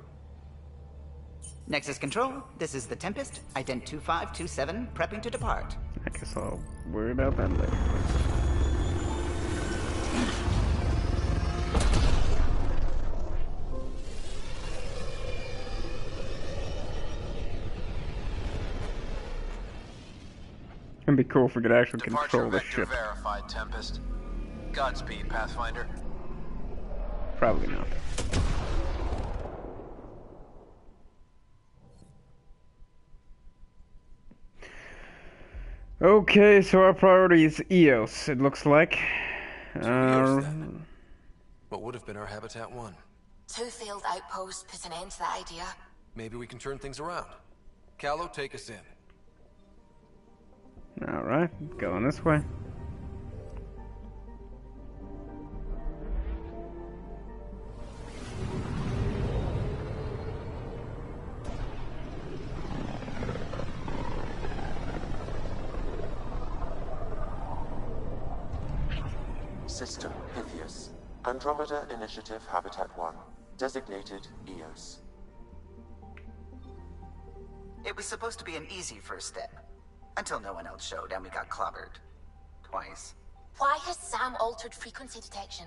Nexus Control, this is the Tempest. Ident 2527, prepping to depart. I guess I'll worry about that later. It'd be cool if we could actually control the ship. Verified, Tempest. Godspeed, Pathfinder. Probably not. Okay, so our priority is EOS, it looks like. EOS, then. What would have been our Habitat 1? 2 failed outposts put an end to that idea. Maybe we can turn things around. Callow, take us in. Alright, going this way. System Pythias. Andromeda Initiative Habitat 1. Designated EOS. It was supposed to be an easy first step. Until no one else showed and we got clobbered. Twice. Why has Sam altered frequency detection?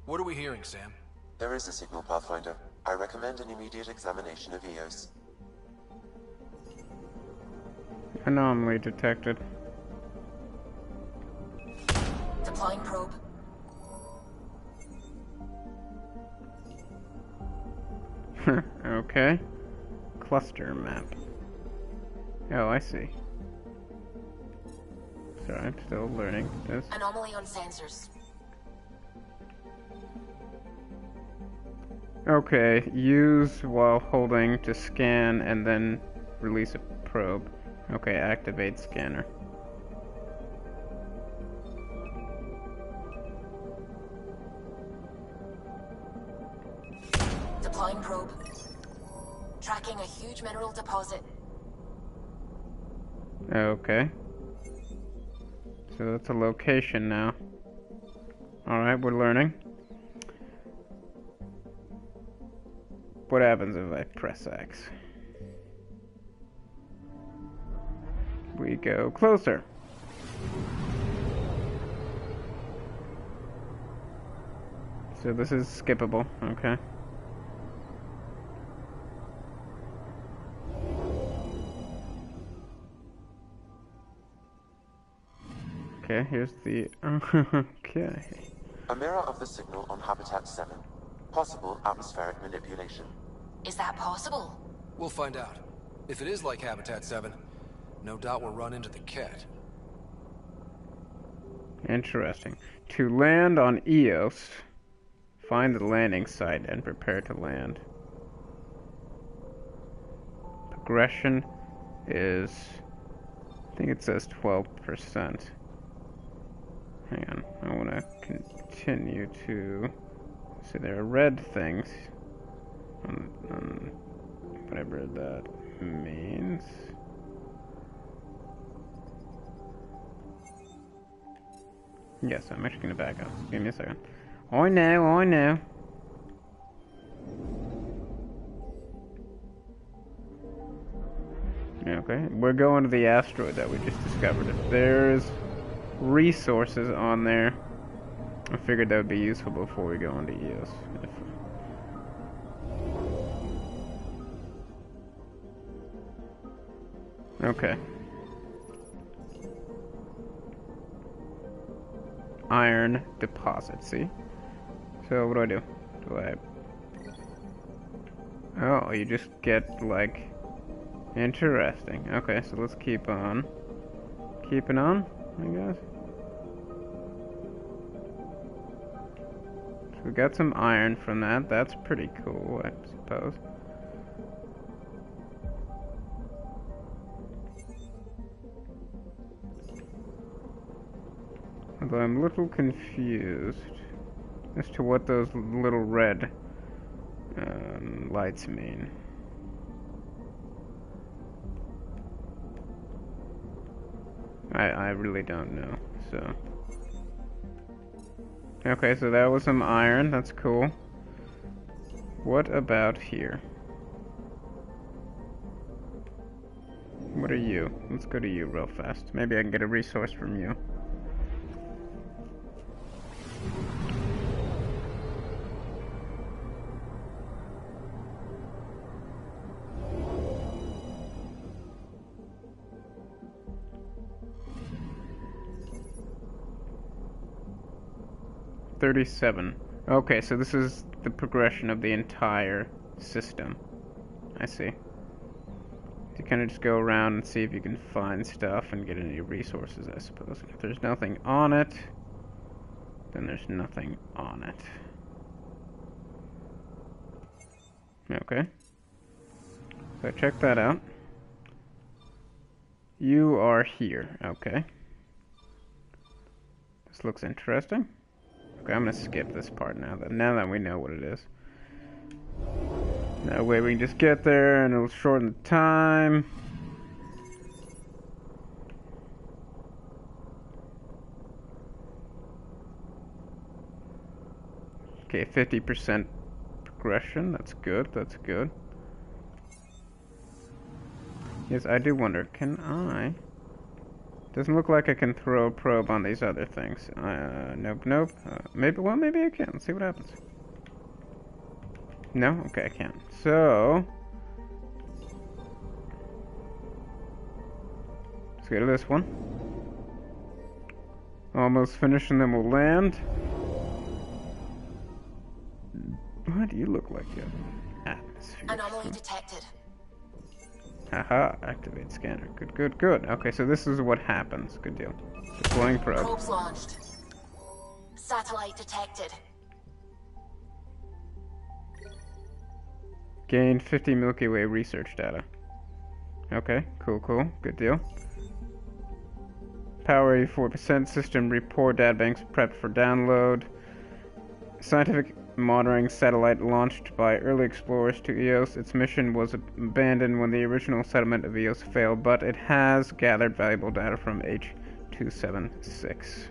What are we hearing, Sam? There is a signal, Pathfinder. I recommend an immediate examination of EOS. Anomaly detected. Deploying probe. Okay. Cluster map. Oh, I see. Sorry, I'm still learning this. Anomaly on sensors. Okay, use while holding to scan and then release a probe. Okay, activate scanner. Deploying probe. Tracking a huge mineral deposit. Okay. So that's a location now. Alright, we're learning. What happens if I press X? We go closer. So this is skippable, okay. Okay, here's the... okay. A mirror of the signal on Habitat 7. Possible atmospheric manipulation. Is that possible? We'll find out. If it is like Habitat 7, no doubt we'll run into the Ket. Interesting. To land on EOS, find the landing site and prepare to land. Progression is... I think it says 12%. Hang on, I want to continue to... So there are red things. Whatever that means. Yes, I'm actually going to back up. Give me a second. I know. Okay, we're going to the asteroid that we just discovered. If there's resources on there, I figured that would be useful before we go into EOS. Okay. Iron deposit, see? So what do? Do I... Oh, you just get, like... Interesting. Okay, so let's keep on. Keeping on, I guess. So we got some iron from that. That's pretty cool, I suppose. Although I'm a little confused as to what those little red lights mean. I really don't know, so... Okay, so that was some iron, that's cool. What about here? What are you? Let's go to you real fast. Maybe I can get a resource from you. $37. Okay, so this is the progression of the entire system. I see. You kind of just go around and see if you can find stuff and get any resources, I suppose. If there's nothing on it, then there's nothing on it. Okay. So check that out. You are here. Okay. This looks interesting. Okay, I'm gonna skip this part now that we know what it is. That way we can just get there and it'll shorten the time. Okay, 50% progression. That's good, that's good. Yes, I do wonder, can I... Doesn't look like I can throw a probe on these other things. Nope, nope. Maybe I can. Let's see what happens. No? Okay, I can't. So... let's go to this one. Almost finished and then we'll land. What do you look like? Atmosphere. Anomaly detected. Haha, activate scanner. Good, good, good. Okay, so this is what happens. Good deal. Deploying probe. Probes launched. Satellite detected. Gained 50 Milky Way research data. Okay, cool, cool. Good deal. Power 84%. System report databanks prepped for download. Scientific monitoring satellite launched by early explorers to Eos. Its mission was abandoned when the original settlement of Eos failed, but it has gathered valuable data from H276.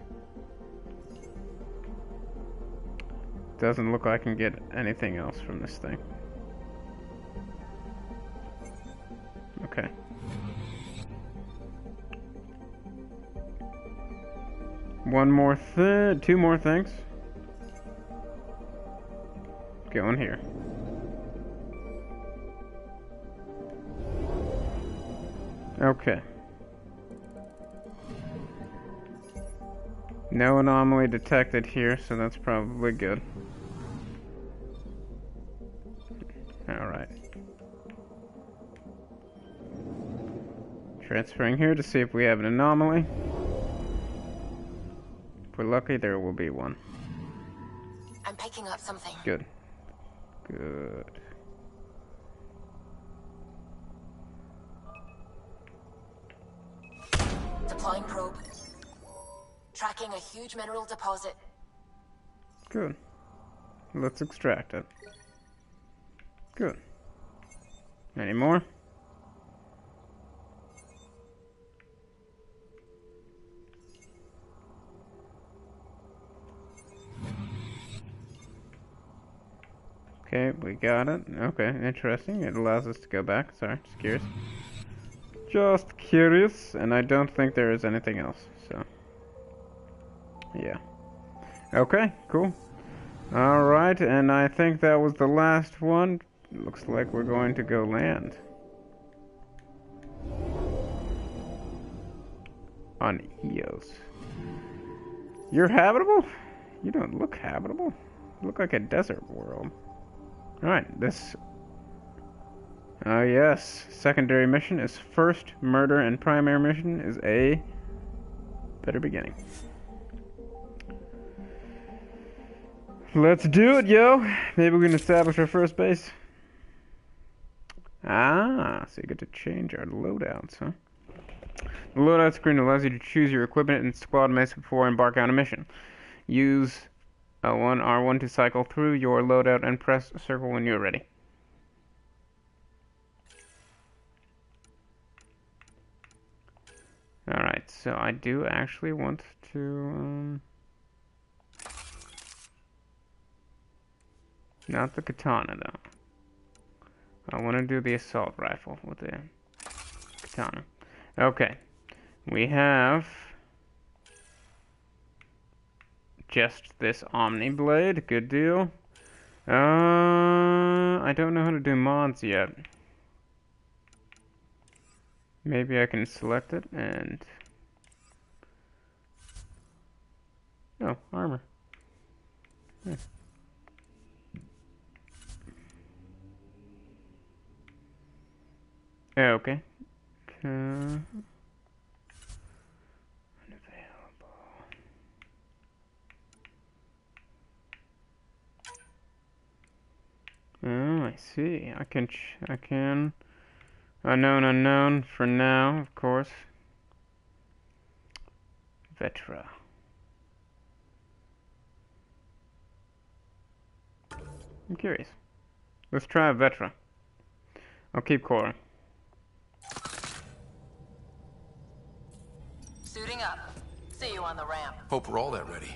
Doesn't look like I can get anything else from this thing. Okay. Two more things. Going here. Okay. No anomaly detected here, so that's probably good. Alright. Transferring here to see if we have an anomaly. If we're lucky, there will be one. I'm picking up something. Good. Good. Deploying probe. Tracking a huge mineral deposit. Good. Let's extract it. Good. Any more? Okay, we got it. Okay, interesting. It allows us to go back. Sorry, just curious. Just curious, and I don't think there is anything else, so... yeah. Okay, cool. Alright, and I think that was the last one. Looks like we're going to go land. On Eos. You're habitable? You don't look habitable. look like a desert world. Alright, this... Oh yes, secondary mission is first murder and primary mission is a better beginning. Let's do it, yo! Maybe we can establish our first base. Ah, so you get to change our loadouts, huh? The loadout screen allows you to choose your equipment and squad mates before embarking on a mission. Use L1, R1 to cycle through your loadout and press circle when you're ready. Alright, so I do actually want to, not the katana, though. I want to do the assault rifle with the katana. Okay. We have just this Omni Blade. Good deal. I don't know how to do mods yet. Maybe I can select it and... Oh, armor. Yeah. Okay. Unavailable. Oh, I see. I can... Unknown for now, of course. Vetra. I'm curious. Let's try Vetra. I'll keep Cora. Suiting up. See you on the ramp. Hope we're all that ready.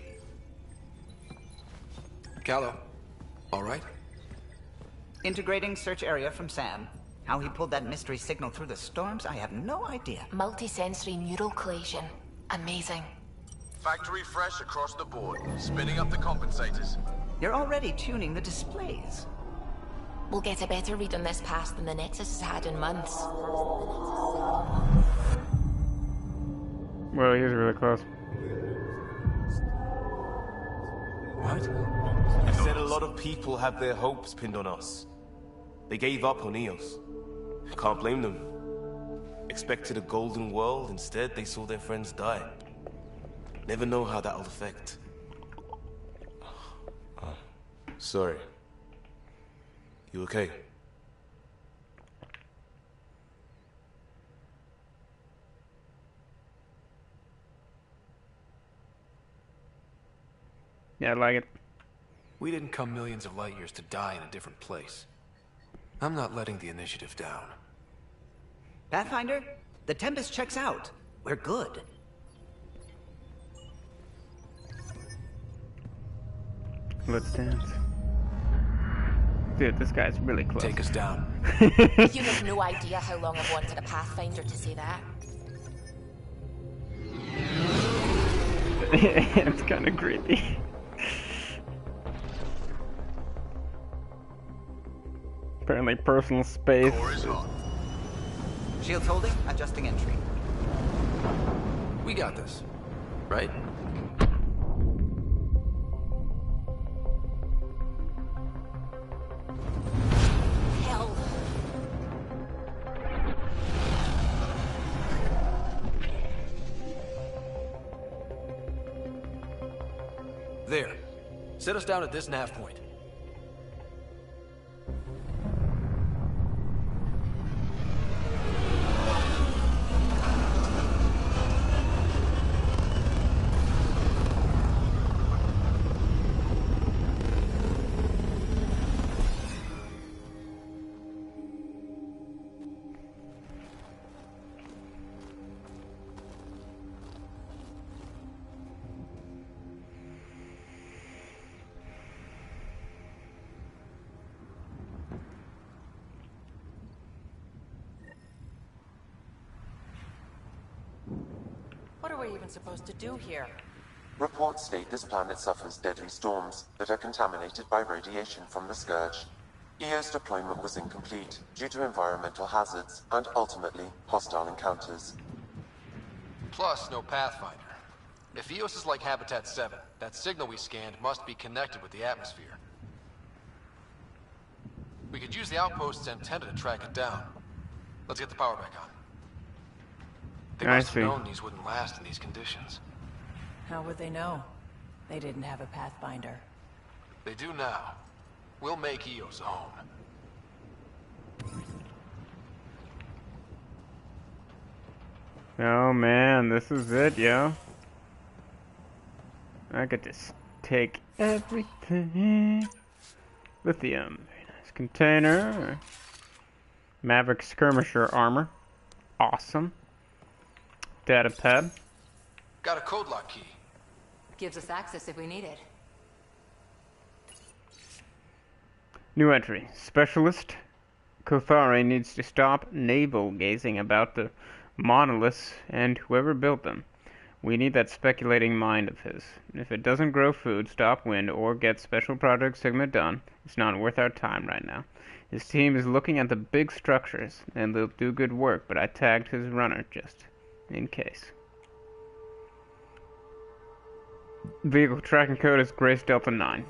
Callow, all right? Integrating search area from Sam. How he pulled that mystery signal through the storms, I have no idea. Multisensory neural collation. Amazing. Factory fresh across the board. Spinning up the compensators. You're already tuning the displays. We'll get a better read on this pass than the Nexus has had in months. Well, he was really close. What? I said a lot of people have their hopes pinned on us. They gave up on Eos. Can't blame them. Expected a golden world, instead they saw their friends die. Never know how that'll affect. Sorry. You okay? Yeah, I like it. We didn't come millions of light years to die in a different place. I'm not letting the initiative down. Pathfinder, the Tempest checks out. We're good. Let's dance. Dude, this guy's really close. Take us down. You have no idea how long I've wanted a Pathfinder to say that. It's kind of creepy. Apparently personal space. Shields holding, adjusting entry. We got this, right? Hell. There. Set us down at this nav point. What are we even supposed to do here? Reports state this planet suffers deadly storms that are contaminated by radiation from the Scourge. EO's deployment was incomplete due to environmental hazards and ultimately hostile encounters. Plus, no Pathfinder. If Eos is like Habitat 7, That signal we scanned must be connected with the atmosphere. We could use the outpost's antenna to track it down. Let's get the power back on. They I must have see. known these wouldn't last in these conditions. How would they know? They didn't have a Pathfinder. They do now. We'll make Eos a home. Oh man, this is it, yo. I could just take everything. Lithium. Very nice container. Maverick skirmisher armor. Awesome. Data pad. Got a code lock key. Gives us access if we need it. New entry. Specialist. Kothare needs to stop navel-gazing about the monoliths and whoever built them. We need that speculating mind of his. If it doesn't grow food, stop wind, or get Special Project Sigma done, it's not worth our time right now. His team is looking at the big structures, and they'll do good work, but I tagged his runner just in case. Vehicle tracking code is Grace Delta 9.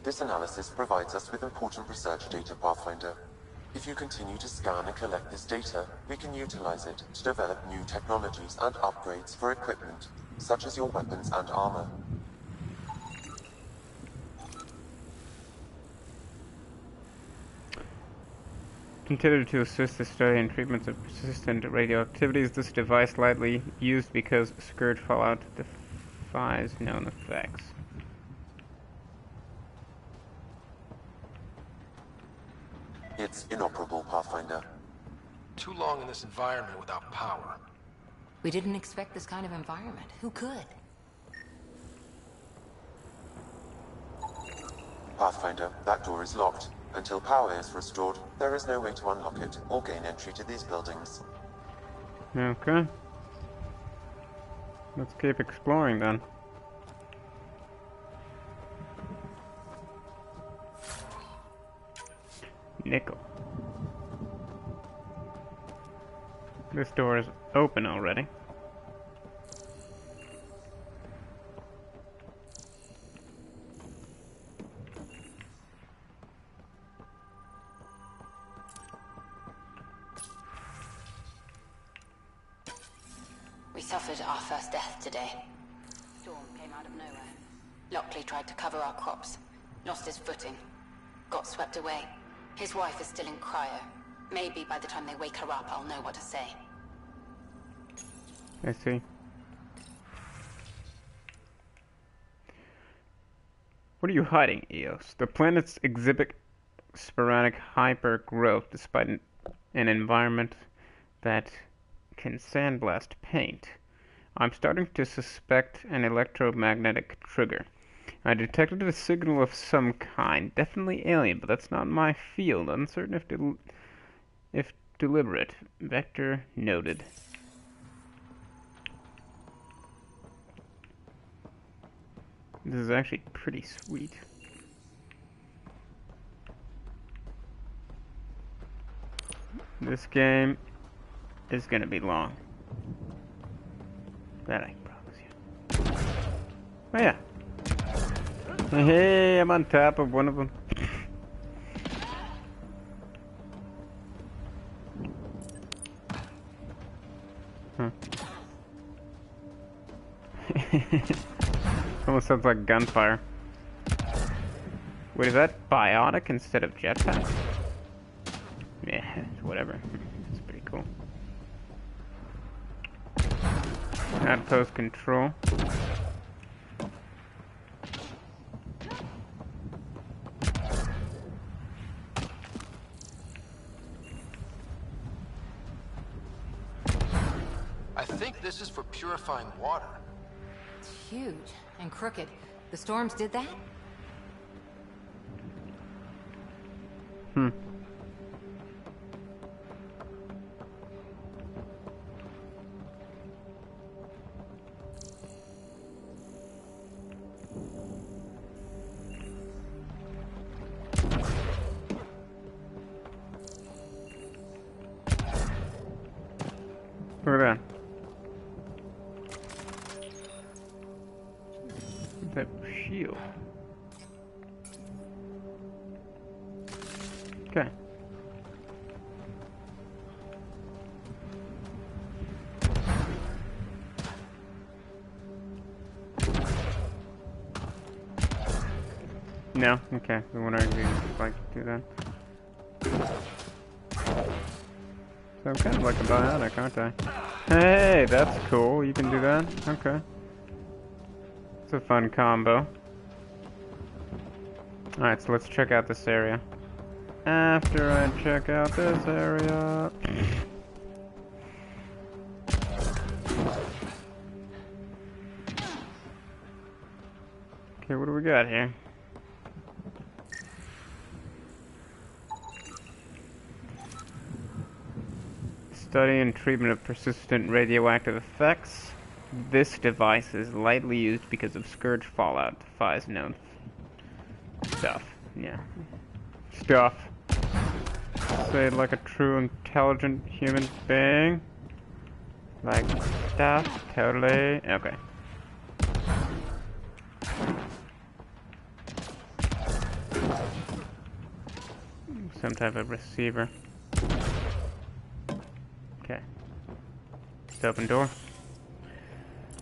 This analysis provides us with important research data, Pathfinder. If you continue to scan and collect this data, we can utilize it to develop new technologies and upgrades for equipment, such as your weapons and armor. Continue to assist the study and treatments of persistent radioactivities. This device lightly used because Scourge Fallout defies known effects. It's inoperable, Pathfinder. Too long in this environment without power. We didn't expect this kind of environment. Who could? Pathfinder, that door is locked. Until power is restored, there is no way to unlock it or gain entry to these buildings. Okay. Let's keep exploring then. Nickel. This door is open already. We suffered our first death today. Storm came out of nowhere. Lockley tried to cover our crops. Lost his footing. Got swept away. His wife is still in cryo. Maybe by the time they wake her up, I'll know what to say. I see. What are you hiding, Eos? The planets exhibit sporadic hyper-growth despite an environment that can sandblast paint. I'm starting to suspect an electromagnetic trigger. I detected a signal of some kind, definitely alien, but that's not my field. Uncertain if deliberate. Vector noted. This is actually pretty sweet. This game is gonna be long. That I can promise you. Oh yeah. Hey, I'm on top of one of them. Huh. Almost sounds like gunfire. Wait, is that biotic instead of jetpack? Yeah, whatever. It's pretty cool. Outpost control. I think this is for purifying water. It's huge and crooked. The storms did that? Hmm. Look at that. That shield. Okay. No? Okay. We want to like do that. So I'm kind of like a bionic, aren't I? Hey, that's cool. You can do that? Okay. It's a fun combo. Alright, so let's check out this area. After I check out this area... Okay, what do we got here? Study and treatment of persistent radioactive effects. This device is lightly used because of Scourge fallout. Defies known stuff. Yeah. Stuff. Say it like a true intelligent human being. Like stuff. Totally. Okay. Some type of receiver. Okay. Just open door.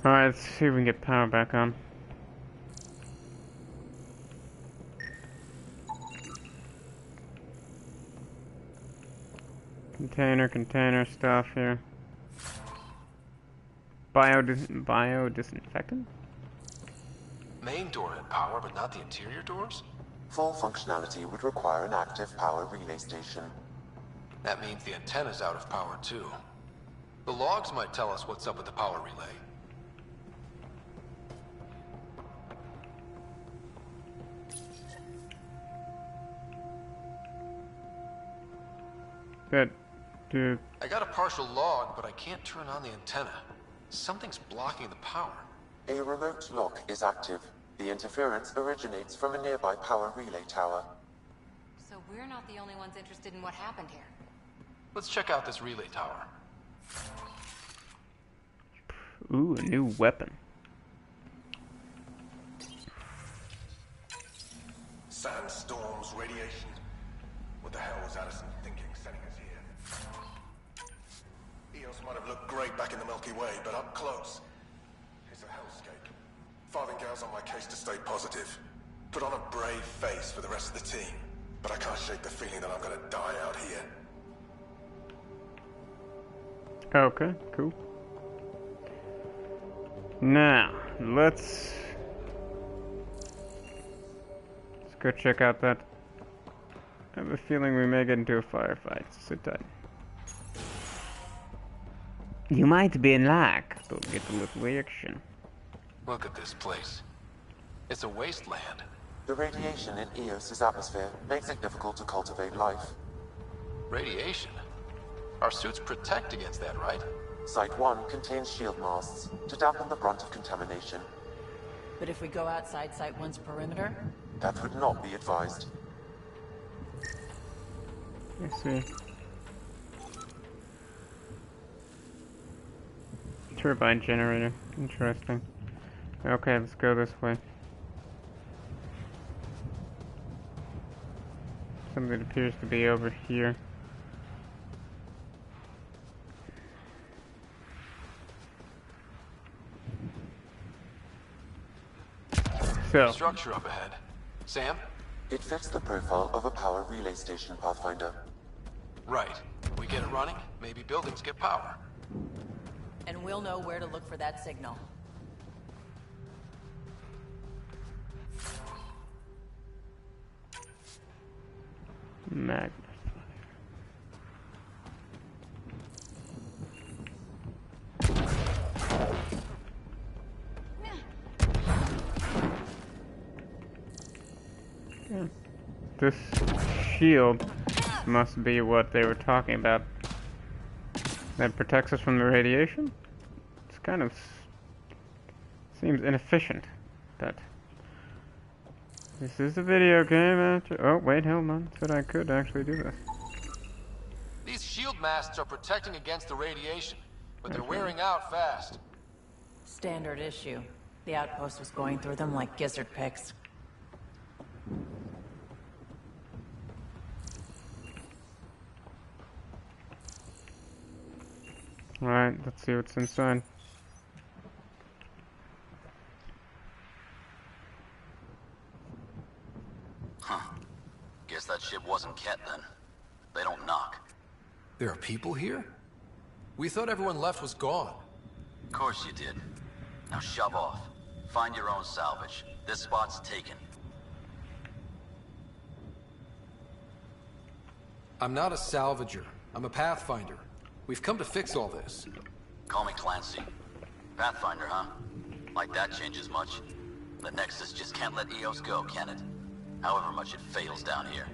Alright, let's see if we can get power back on. Container stuff here. Bio disinfectant? Main door had power, but not the interior doors? Full functionality would require an active power relay station. That means the antenna's out of power too. The logs might tell us what's up with the power relay. Good. Dude. I got a partial log, but I can't turn on the antenna. Something's blocking the power. A remote lock is active. The interference originates from a nearby power relay tower. So we're not the only ones interested in what happened here. Let's check out this relay tower. Ooh, a new weapon. Sandstorms, radiation. What the hell was Addison thinking sending us here? Eos might have looked great back in the Milky Way, but up close, it's a hellscape. Farthingale's on my case to stay positive. Put on a brave face for the rest of the team, but I can't shake the feeling that I'm gonna die out here. Okay, cool. Now, let's go check out that. I have a feeling we may get into a firefight. Sit tight. You might be in luck, but get a little action. Look at this place. It's a wasteland. The radiation in Eos's atmosphere makes it difficult to cultivate life. Radiation? Our suits protect against that, right? Site 1 contains shield masts to dampen the brunt of contamination. But if we go outside Site 1's perimeter? That would not be advised. I see. Turbine generator. Interesting. Okay, let's go this way. Something appears to be over here. So. Structure up ahead. Sam? It fits the profile of a power relay station, Pathfinder. Right. We get it running, maybe buildings get power. And we'll know where to look for that signal. Magnifier. Yeah. This shield must be what they were talking about. That protects us from the radiation? It's kind of seems inefficient, but this is a video game after. Oh wait, hold on. Said I could actually do this. These shield masts are protecting against the radiation, but they're wearing out fast. Standard issue. The outpost was going through them like gizzard picks. Alright, let's see what's inside. Huh. Guess that ship wasn't Ket then. They don't knock. There are people here? We thought everyone left was gone. Of course you did. Now shove off. Find your own salvage. This spot's taken. I'm not a salvager. I'm a pathfinder. We've come to fix all this. Call me Clancy. Pathfinder, huh? Like that changes much. The Nexus just can't let EOS go, can it? However much it fails down here.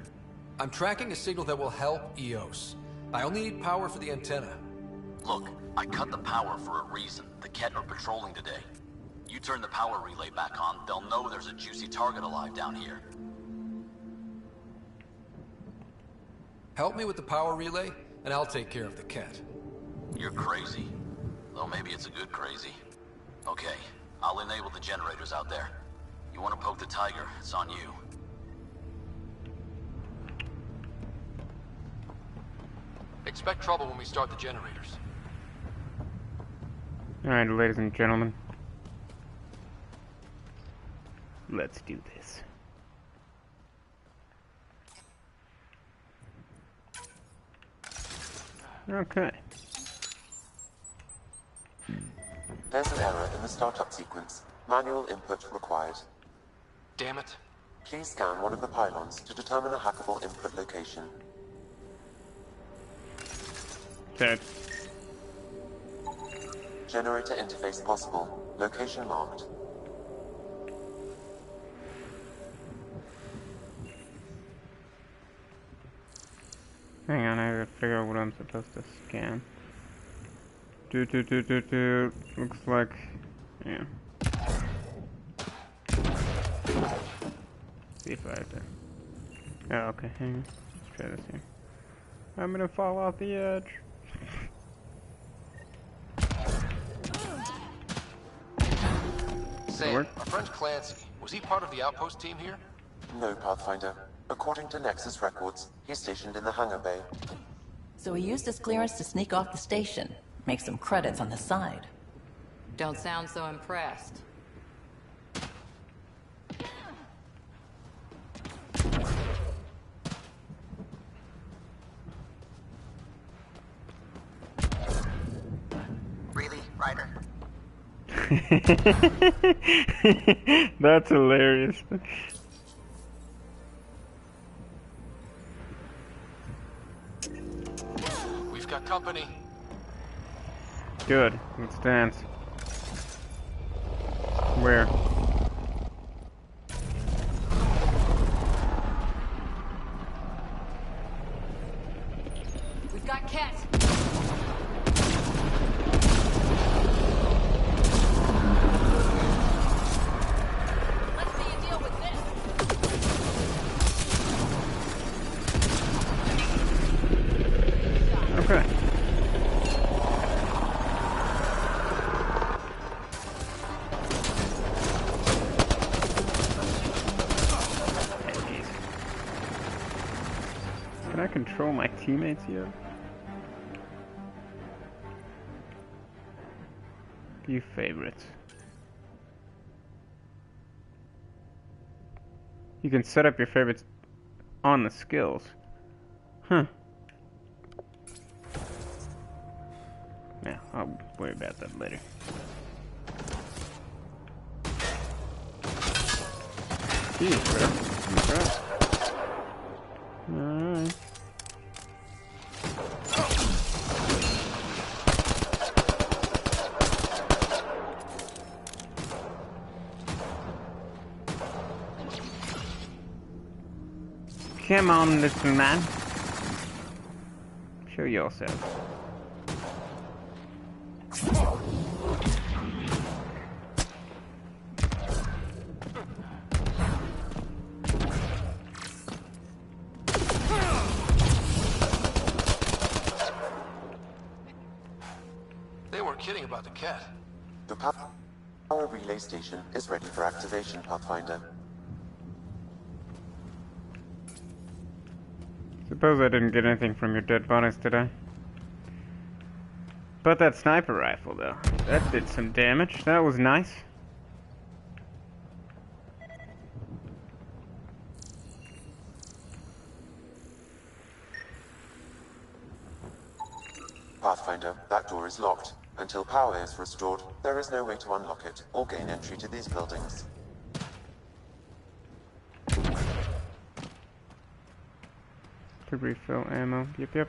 I'm tracking a signal that will help EOS. I only need power for the antenna. Look, I cut the power for a reason. The Ket are patrolling today. You turn the power relay back on, they'll know there's a juicy target alive down here. Help me with the power relay, and I'll take care of the Ket. You're crazy. Though maybe it's a good crazy. Okay, I'll enable the generators out there. You want to poke the tiger, it's on you. Expect trouble when we start the generators. Alright, ladies and gentlemen. Let's do this. Okay. There's an error in the startup sequence. Manual input required. Damn it. Please scan one of the pylons to determine a hackable input location. Okay. Generator interface possible. Location marked. Hang on, I gotta figure out what I'm supposed to scan. Looks like, yeah. See if I have to. Oh, okay, hang on. Let's try this here. I'm gonna fall off the edge. Sam, our friend Clancy, was he part of the outpost team here? No, Pathfinder. According to Nexus records, he's stationed in the hangar bay. So he used his clearance to sneak off the station. Make some credits on the side. Don't sound so impressed. Really, Ryder? That's hilarious. We've got company. Good. Let's dance. Where? We've got Ket. Let's see you deal with this. Okay. Can I control my teammates yet? View favorites. You can set up your favorites on the skills. Huh. Yeah, I'll worry about that later. Jeez, bro. I'm impressed. Alright. Come on, little man. Show yourself. They weren't kidding about the cat. The power relay station is ready for activation, Pathfinder. Suppose I didn't get anything from your dead bodies, did I? But that sniper rifle, though, that did some damage. That was nice. Pathfinder, that door is locked. Until power is restored, there is no way to unlock it or gain entry to these buildings. To refill ammo. Yep.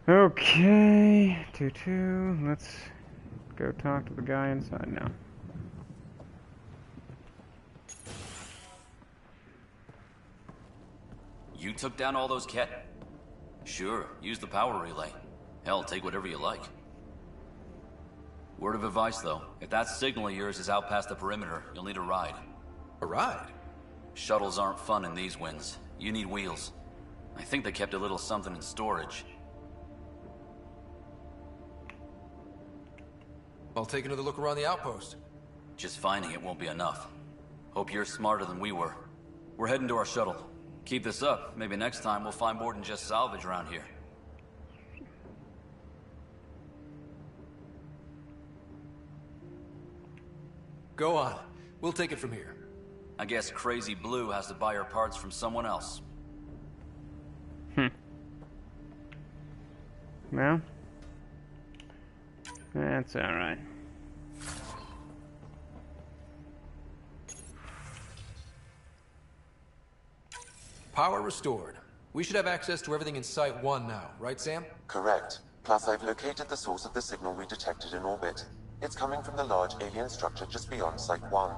Okay. 2-2. Let's go talk to the guy inside now. You took down all those Ket? Sure, use the power relay. Hell, take whatever you like. Word of advice, though. If that signal of yours is out past the perimeter, you'll need a ride. A ride? Shuttles aren't fun in these winds. You need wheels. I think they kept a little something in storage. I'll take another look around the outpost. Just finding it won't be enough. Hope you're smarter than we were. We're heading to our shuttle. Keep this up. Maybe next time we'll find more than just salvage around here. Go on. We'll take it from here. I guess Crazy Blue has to buy her parts from someone else. Well, that's alright. Power restored. We should have access to everything in Site 1 now, right, Sam? Correct. Plus, I've located the source of the signal we detected in orbit. It's coming from the large alien structure just beyond Site 1.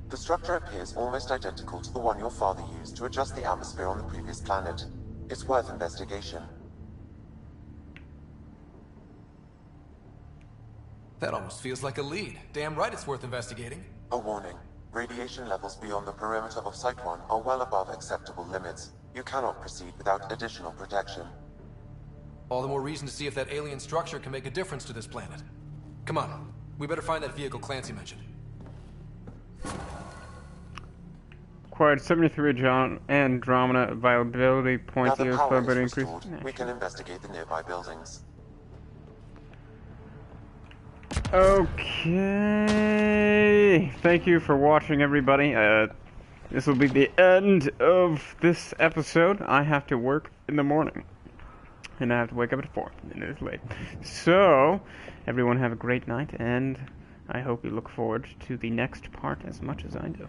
The structure appears almost identical to the one your father used to adjust the atmosphere on the previous planet. It's worth investigation. That almost feels like a lead. Damn right it's worth investigating. A warning. Radiation levels beyond the perimeter of Site 1 are well above acceptable limits. You cannot proceed without additional protection. All the more reason to see if that alien structure can make a difference to this planet. Come on. We better find that vehicle Clancy mentioned. Acquired 73 Andromeda availability points. Now the power is increase. restored, we can investigate the nearby buildings. Okay. Thank you for watching, everybody. This will be the end of this episode. I have to work in the morning. And I have to wake up at 4. And it is late. So, everyone have a great night. And I hope you look forward to the next part as much as I do.